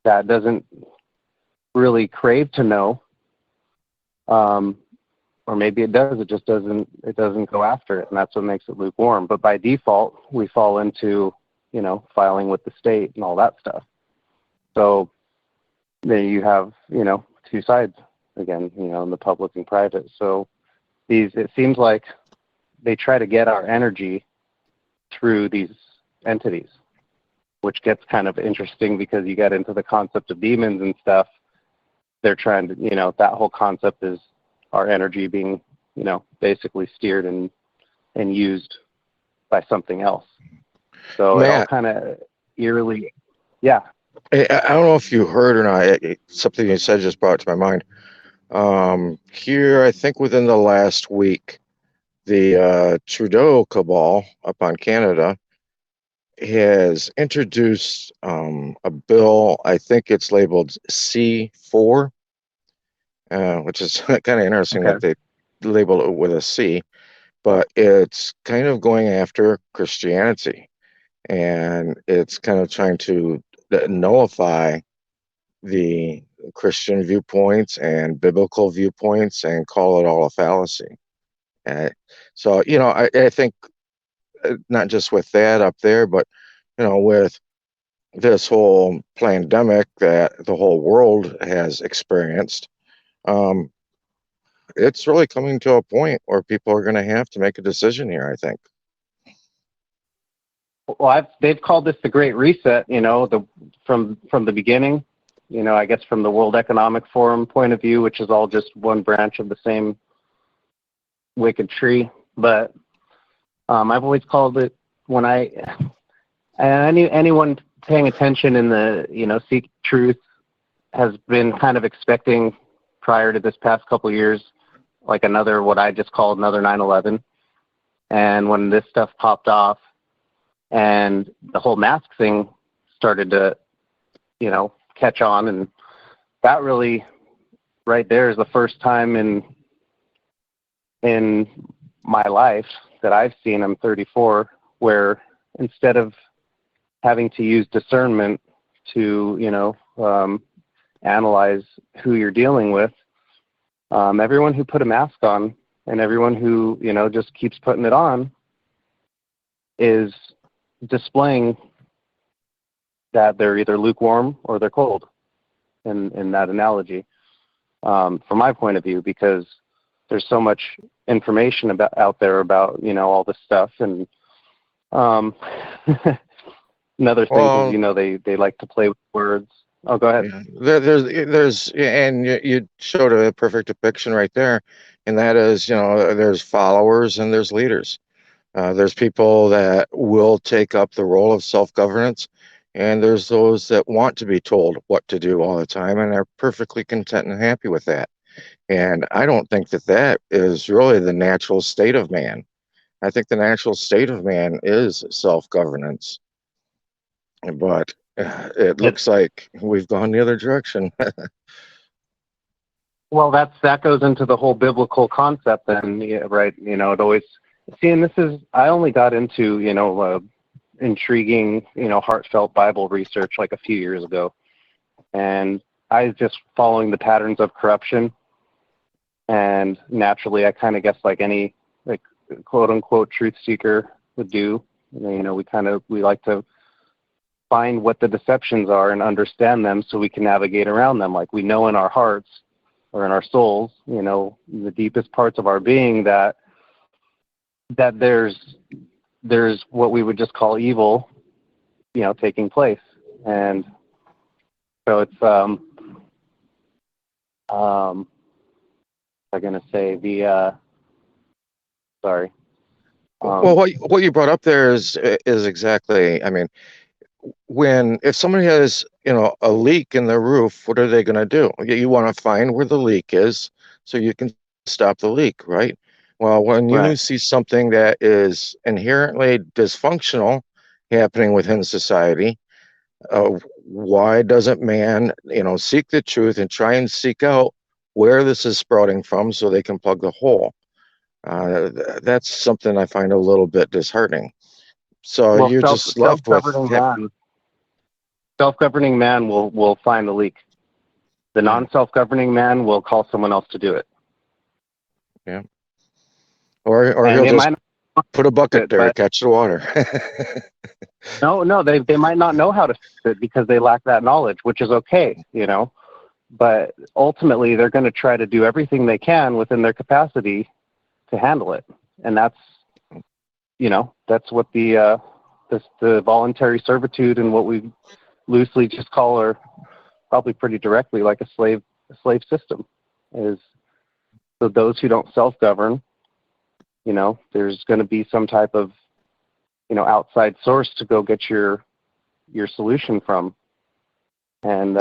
that doesn't really crave to know, or maybe it does, it just doesn't go after it, and that's what makes it lukewarm. But by default, we fall into, filing with the state and all that stuff. So then you have, two sides again, in the public and private. So it seems like they try to get our energy through these entities, which gets kind of interesting because you get into the concept of demons and stuff. They're trying to, that whole concept is our energy being, basically steered and used by something else. So Matt, it all kind of eerily, yeah. I don't know if you heard or not. Something you said just brought it to my mind. Here, I think within the last week, the Trudeau cabal up on Canada has introduced a bill. I think it's labeled C4, which is kind of interesting that they label it with a C, but it's kind of going after Christianity, and it's kind of trying to nullify the Christian viewpoints and biblical viewpoints and call it all a fallacy. So, I think not just with that up there, but, with this whole pandemic that the whole world has experienced, it's really coming to a point where people are going to have to make a decision here, I think. Well, they've called this the Great Reset, from the beginning, I guess from the World Economic Forum point of view, which is all just one branch of the same wicked tree. But I've always called it, anyone paying attention in the, seek truth has been kind of expecting prior to this past couple of years, like what I just called another 9/11. And when this stuff popped off and the whole mask thing started to, catch on, and that really right there is the first time in my life that I've seen, I'm 34, where instead of having to use discernment to, analyze who you're dealing with, everyone who put a mask on and everyone who, just keeps putting it on is displaying that they're either lukewarm or they're cold in that analogy, from my point of view, because there's so much information out there about, all this stuff. And another thing is, they like to play with words. Oh, go ahead. Yeah. And you showed a perfect depiction right there. And that is, there's followers and there's leaders. There's people that will take up the role of self-governance, and there's those that want to be told what to do all the time and are perfectly content and happy with that. And I don't think that is really the natural state of man. I think the natural state of man is self-governance. But it looks like we've gone the other direction. Well, that goes into the whole biblical concept then, right? It always, and I only got into, intriguing, heartfelt Bible research like a few years ago. And I was just following the patterns of corruption. And naturally, I kind of guess like any, like, quote unquote truth seeker would do, we like to find what the deceptions are and understand them so we can navigate around them. Like, we know in our hearts or in our souls, the deepest parts of our being, that there's what we would just call evil, taking place. And so it's, I'm going to say sorry. Well, what you brought up there is exactly, I mean, if somebody has, a leak in their roof, what are they going to do? You want to find where the leak is so you can stop the leak, right? Well, when you see something that is inherently dysfunctional happening within society. Why doesn't man, seek the truth and try and seek out where this is sprouting from so they can plug the hole? That's something I find a little bit disheartening. So Well, you're just left with, self-governing man will find the leak. The non-self-governing man will call someone else to do it. yeah, or And he'll they just might put a bucket it, there to but catch the water. no, they might not know how to fix it because they lack that knowledge, which is okay, But ultimately, they're going to try to do everything they can within their capacity to handle it, and that's what the voluntary servitude and what we loosely just call, or probably pretty directly like a slave system, is. So those who don't self-govern, there's going to be some type of outside source to go get your solution from, and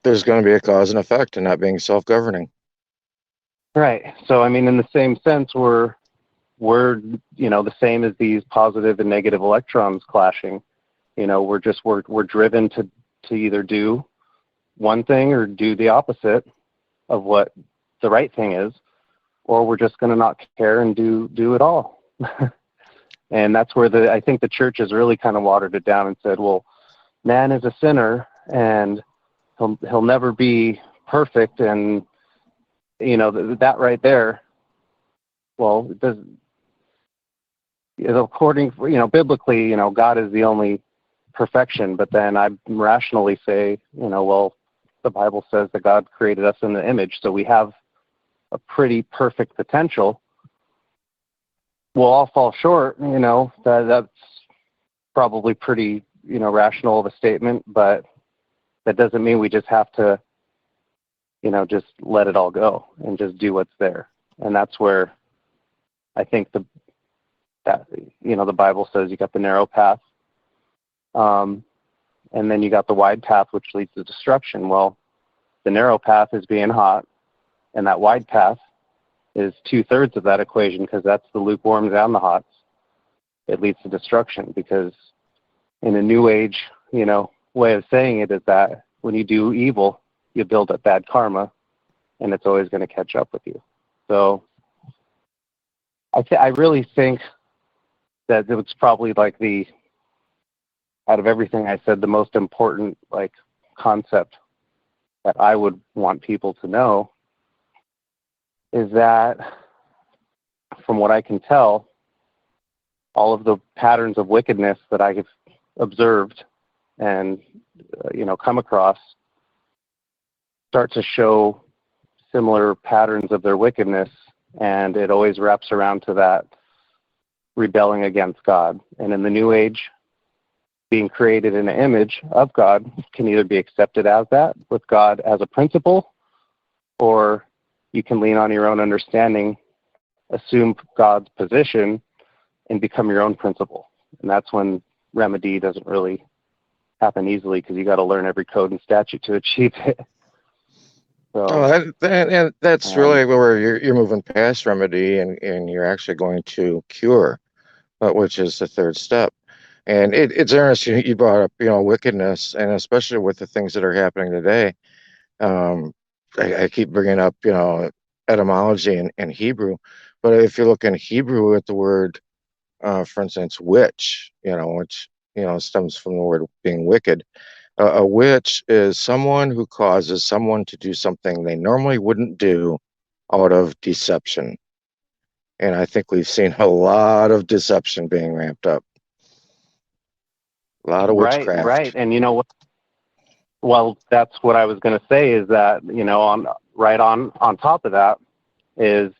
There's going to be a cause and effect in not being self-governing. right. So I mean, in the same sense, we're the same as these positive and negative electrons clashing. We're driven to either do one thing or do the opposite of what the right thing is, or we're just going to not care and do it all. And that's where I think the church has really kind of watered it down and said, well, man is a sinner and he'll never be perfect, and that right there. Well, it does. According, biblically, God is the only perfection. But then I rationally say, well, the Bible says that God created us in the image, so we have a pretty perfect potential. We'll all fall short, that's probably pretty, rational of a statement, but that doesn't mean we just have to, just let it all go and just do what's there. And that's where I think the Bible says you got the narrow path, and then you got the wide path, which leads to destruction. Well, the narrow path is being hot, and that wide path is 2/3 of that equation, because that's the lukewarms and the hots. It leads to destruction, because in a new age, way of saying it is that when you do evil, you build up bad karma, and it's always going to catch up with you. So I really think that it's probably like out of everything I said, the most important concept that I would want people to know is that, from what I can tell, all of the patterns of wickedness that I have observed and come across start to show similar patterns of their wickedness, and it always wraps around to that rebelling against God. And in the new age, being created in the image of God can either be accepted as that, with God as a principle, or you can lean on your own understanding, assume God's position, and become your own principle. And that's when remedy doesn't really happen easily, because you got to learn every code and statute to achieve it. So, that's really where you're moving past remedy, and you're actually going to cure, which is the third step. And it's interesting you brought up, wickedness, and especially with the things that are happening today. I keep bringing up, etymology in Hebrew, but if you look in Hebrew at the word, for instance, witch, which, stems from the word being wicked. A witch is someone who causes someone to do something they normally wouldn't do out of deception. And I think we've seen a lot of deception being ramped up. A lot of witchcraft. Right. And what? Well, that's what I was going to say, is that, on top of that is,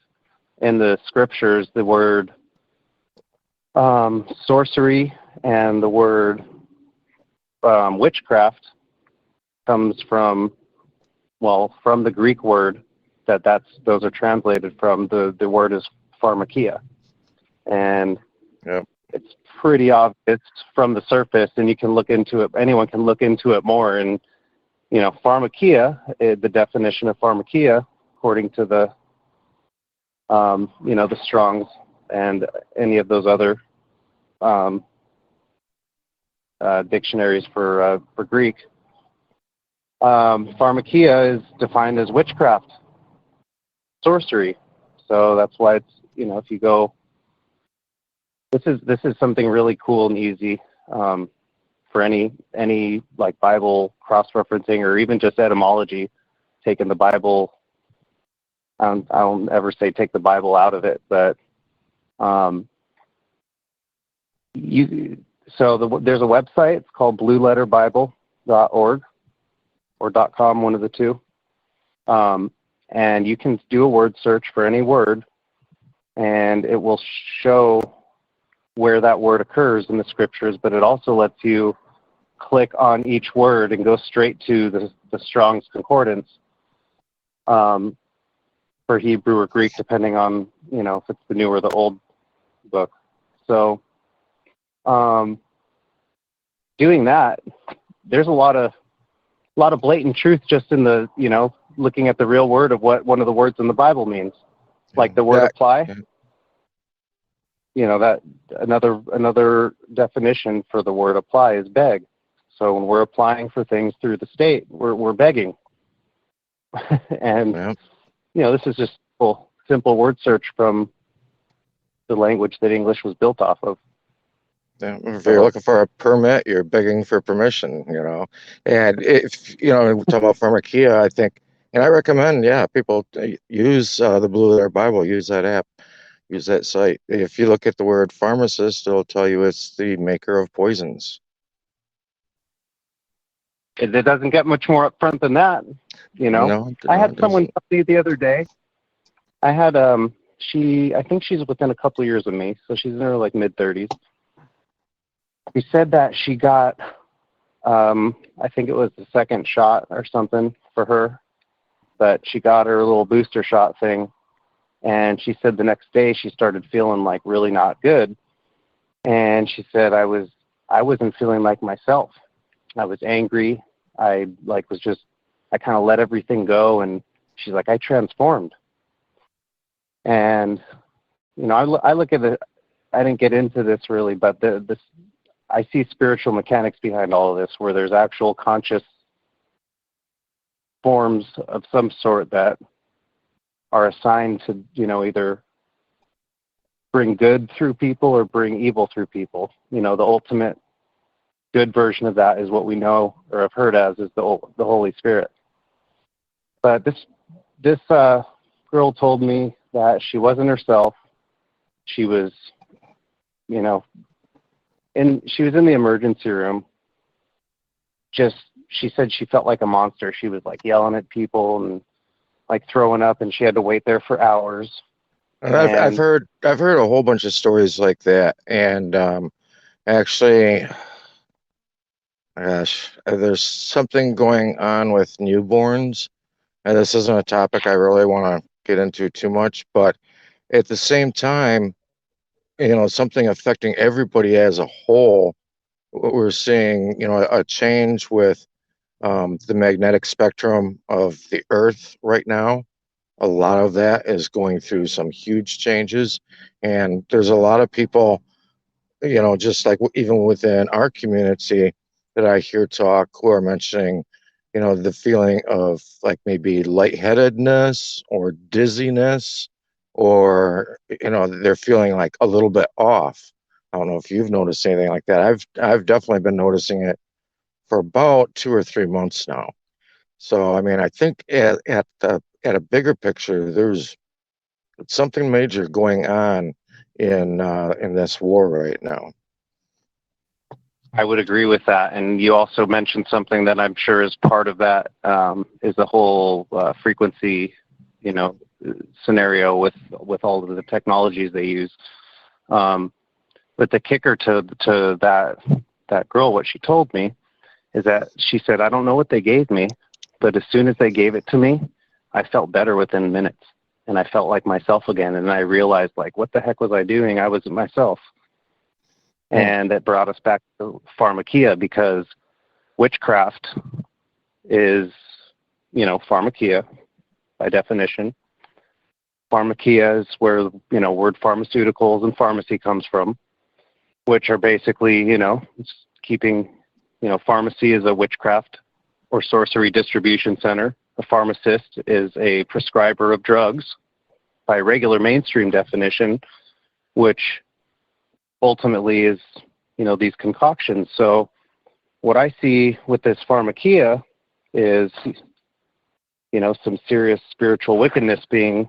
in the scriptures, the word sorcery and the word witchcraft comes from the Greek word those are translated from. The word is pharmakia, and Yep. it's pretty obvious from the surface, and you can look into it. Anyone can look into it more, and pharmakia, the definition of pharmakia, according to the the Strongs and any of those other dictionaries for Greek. Pharmakia is defined as witchcraft, sorcery. So that's why it's, if you go, this is something really cool and easy for any like Bible cross-referencing or even just etymology, taking the Bible. I don't ever say take the Bible out of it, but there's a website. It's called blueletterbible.org or .com, one of the two. And you can do a word search for any word, and it will show where that word occurs in the scriptures, but it also lets you click on each word and go straight to the Strong's Concordance for Hebrew or Greek, depending on, if it's the new or the old book. So doing that, there's a lot of blatant truth just in the, looking at the real word of what one of the words in the Bible means, like the word apply. That another definition for the word apply is beg. So when we're applying for things through the state, we're begging. And this is just simple word search from the language that English was built off of. Yeah, if you're looking for a permit, you're begging for permission, And if, we're talking about pharmakia, I think, and I recommend, people use the Blue Letter Bible, use that app, use that site. If you look at the word pharmacist, it'll tell you it's the maker of poisons. It doesn't get much more upfront than that, No, I had someone tell me the other day, I had, I think she's within a couple of years of me, so she's in her mid-30s. She said that she got, I think it was the second shot or something for her, but she got her little booster shot thing, and she said the next day she started feeling really not good, and she said I wasn't feeling like myself. I was angry. I kind of let everything go, and she's like, I transformed. And I look at it. I didn't get into this really, but I see spiritual mechanics behind all of this, where there's actual conscious forms of some sort that are assigned to, either bring good through people or bring evil through people. The ultimate good version of that is what we know or have heard as is the Holy Spirit. But this girl told me that she wasn't herself. She was, she was in the emergency room. She said she felt like a monster. She was yelling at people and throwing up, and she had to wait there for hours. And I've heard a whole bunch of stories like that, and actually, gosh, there's something going on with newborns, and this isn't a topic I really want to get into too much, but at the same time, something affecting everybody as a whole. We're seeing, a change with the magnetic spectrum of the Earth right now. A lot of that is going through some huge changes, and there's a lot of people, just even within our community that I hear talk who are mentioning, the feeling of maybe lightheadedness or dizziness, or, they're feeling a little bit off. I don't know if you've noticed anything like that. I've definitely been noticing it for about 2 or 3 months now. So, I think at a bigger picture, there's something major going on in this war right now. I would agree with that. And you also mentioned something that I'm sure is part of that, is the whole frequency, scenario with all of the technologies they use. But the kicker to that girl, what she told me, is that she said, I don't know what they gave me, but as soon as they gave it to me, I felt better within minutes, and I felt like myself again. And I realized, what the heck was I doing? I wasn't myself. And it brought us back to pharmakia, because witchcraft is, pharmakia by definition. Pharmakia is where, word pharmaceuticals and pharmacy comes from, which are basically, keeping pharmacy is a witchcraft or sorcery distribution center. A pharmacist is a prescriber of drugs by regular mainstream definition, which ultimately is, these concoctions. So what I see with this pharmakia is, some serious spiritual wickedness being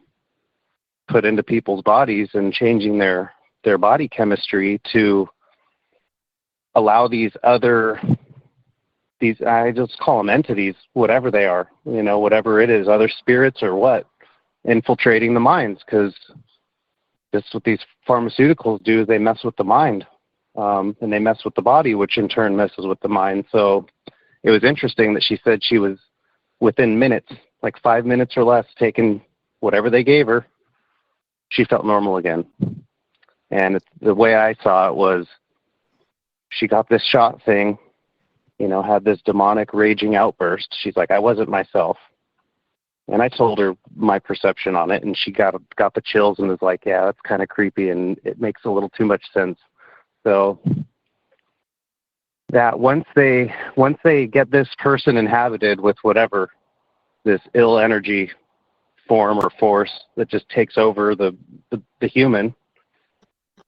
put into people's bodies and changing their body chemistry to allow I just call them entities, whatever they are, whatever it is, other spirits or what, infiltrating the minds, because that's what these pharmaceuticals do, is they mess with the mind, and they mess with the body, which in turn messes with the mind. So it was interesting that she said she was within minutes, like 5 minutes or less, taking whatever they gave her, she felt normal again. And the way I saw it was, she got this shot thing, had this demonic raging outburst. She's like, I wasn't myself. And I told her my perception on it, and she got the chills and was like, yeah, that's kind of creepy, and it makes a little too much sense. So that once they get this person inhabited with whatever, this ill energy form or force that just takes over the human,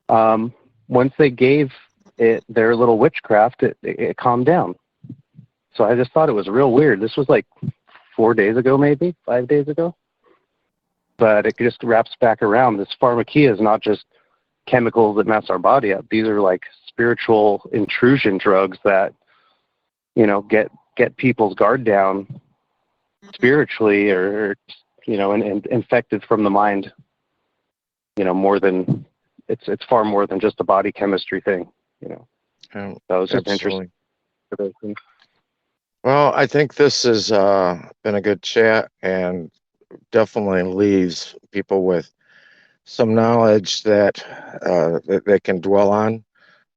once they gave it their little witchcraft, it calmed down. So I just thought it was real weird. This was like 4 days ago, maybe 5 days ago. But it just wraps back around. This pharmakia is not just chemicals that mess our body up. These are like spiritual intrusion drugs that, get people's guard down spiritually, or and infected from the mind. More than it's far more than just a body chemistry thing. So it was just interesting. Well, I think this has been a good chat, and definitely leaves people with some knowledge that they can dwell on,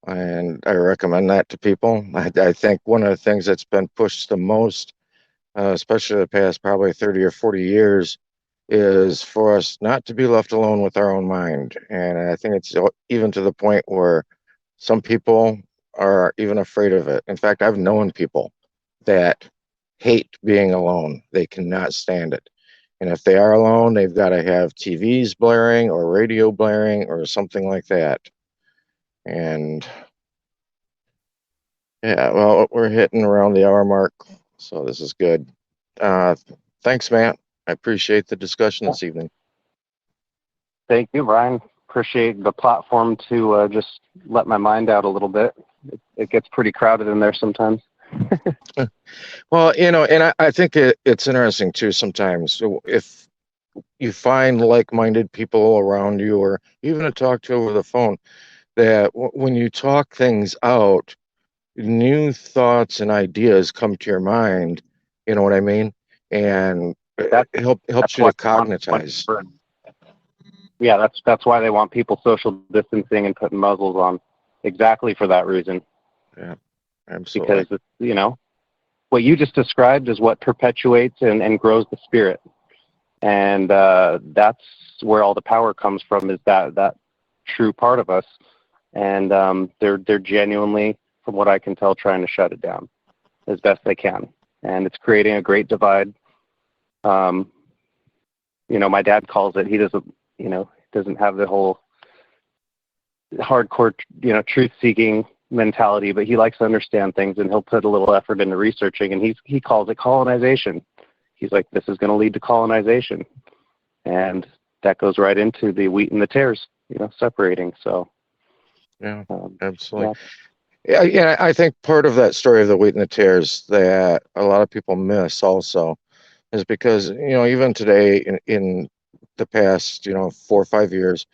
and I recommend that to people. I think one of the things that's been pushed the most, especially the past probably 30 or 40 years, is for us not to be left alone with our own mind. And I think it's even to the point where some people are even afraid of it. In fact, I've known people that hate being alone. They cannot stand it. And if they are alone, they've got to have TVs blaring or radio blaring or something like that. And yeah, well, we're hitting around the hour mark, so this is good. Thanks, Matt. I appreciate the discussion this evening. Thank you, Brian. Appreciate the platform to just let my mind out a little bit. It gets pretty crowded in there sometimes. Well, and I think it's interesting too sometimes. If you find like-minded people around you, or even to talk to over the phone, that when you talk things out, new thoughts and ideas come to your mind, you know what I mean? And it helps you to cognitize. Yeah, that's why they want people social distancing and putting muzzles on, exactly for that reason. Yeah, absolutely. Because what you just described is what perpetuates and grows the spirit, and that's where all the power comes from, is that true part of us, and they're genuinely, from what I can tell, trying to shut it down as best they can, and it's creating a great divide. My dad calls it, he doesn't have the whole hardcore, truth-seeking mentality, but he likes to understand things, and he'll put a little effort into researching, and he calls it colonization. He's like, this is going to lead to colonization, and that goes right into the wheat and the tares, separating. So yeah, absolutely. Yeah, I think part of that story of the wheat and the tares that a lot of people miss also is because, even today in the past, 4 or 5 years,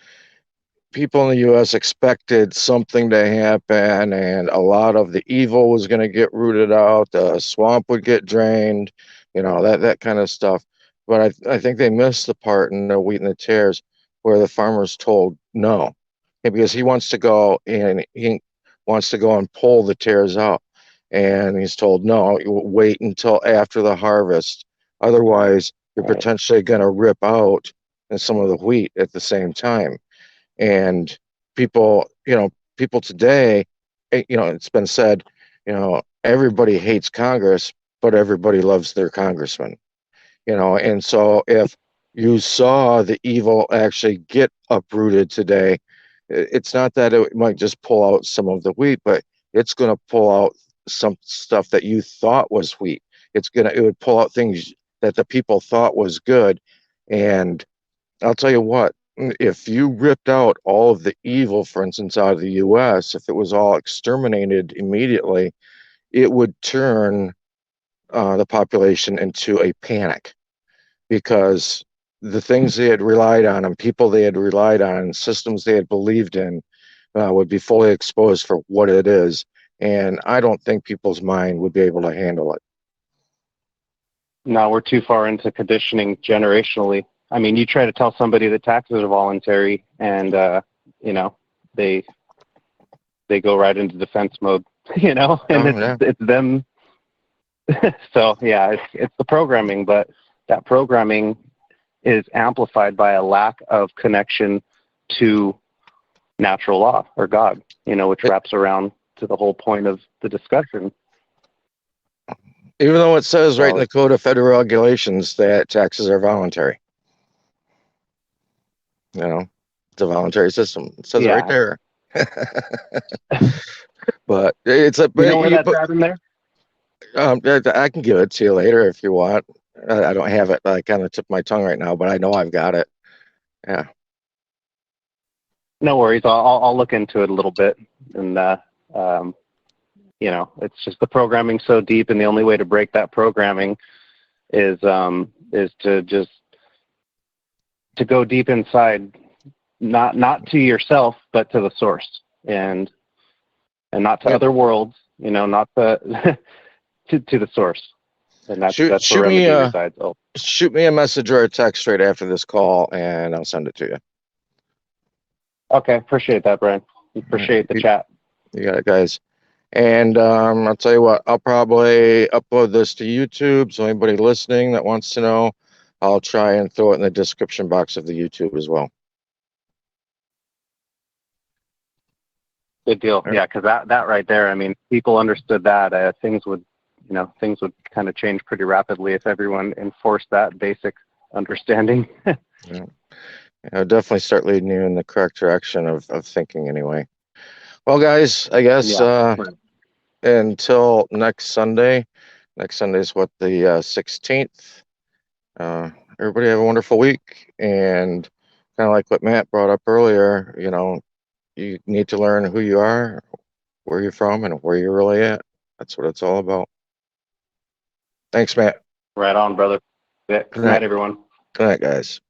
people in the U.S. expected something to happen, and a lot of the evil was going to get rooted out. The swamp would get drained, that kind of stuff. But I think they missed the part in the wheat and the tares where the farmer's told no, because he wants to go and pull the tares out, and he's told no, you wait until after the harvest. Otherwise, you're potentially going to rip out some of the wheat at the same time. And people today, it's been said, everybody hates Congress, but everybody loves their congressman. And so if you saw the evil actually get uprooted today, it's not that it might just pull out some of the wheat, but it's going to pull out some stuff that you thought was wheat. It would pull out things that the people thought was good. And I'll tell you what, if you ripped out all of the evil, for instance, out of the US, if it was all exterminated immediately, it would turn the population into a panic, because the things they had relied on and people they had relied on and systems they had believed in would be fully exposed for what it is. And I don't think people's mind would be able to handle it. No, we're too far into conditioning generationally. I mean, you try to tell somebody that taxes are voluntary, and they go right into defense mode. And it's them. So yeah, it's the programming, but that programming is amplified by a lack of connection to natural law or God, which wraps around to the whole point of the discussion. Even though it says right in the Code of Federal Regulations that taxes are voluntary. It's a voluntary system. It says it right there. But it's a. You know where that's at in there? I can give it to you later if you want. I don't have it like on the tip of my tongue right now, but I know I've got it. Yeah. No worries. I'll look into it a little bit, and it's just the programming so deep, and the only way to break that programming is to go deep inside, not to yourself, but to the source, and not to other worlds, not to to the source. And that's where remedy resides. Shoot me a message or a text right after this call, and I'll send it to you. Okay, appreciate that, Brian. Appreciate the chat. You got it, guys. And I'll tell you what, I'll probably upload this to YouTube, so anybody listening that wants to know, I'll try and throw it in the description box of the YouTube as well. Good deal. Right. Yeah, because that right there, I mean, people understood that things would kind of change pretty rapidly if everyone enforced that basic understanding. Yeah. I'll definitely start leading you in the correct direction of thinking anyway. Well, guys, I guess until next Sunday. Next Sunday is what, the 16th. Everybody have a wonderful week. And kind of like what Matt brought up earlier, you need to learn who you are, where you're from, and where you're really at. That's what it's all about. Thanks, Matt. Right on, brother. Good night, everyone. Good night, guys.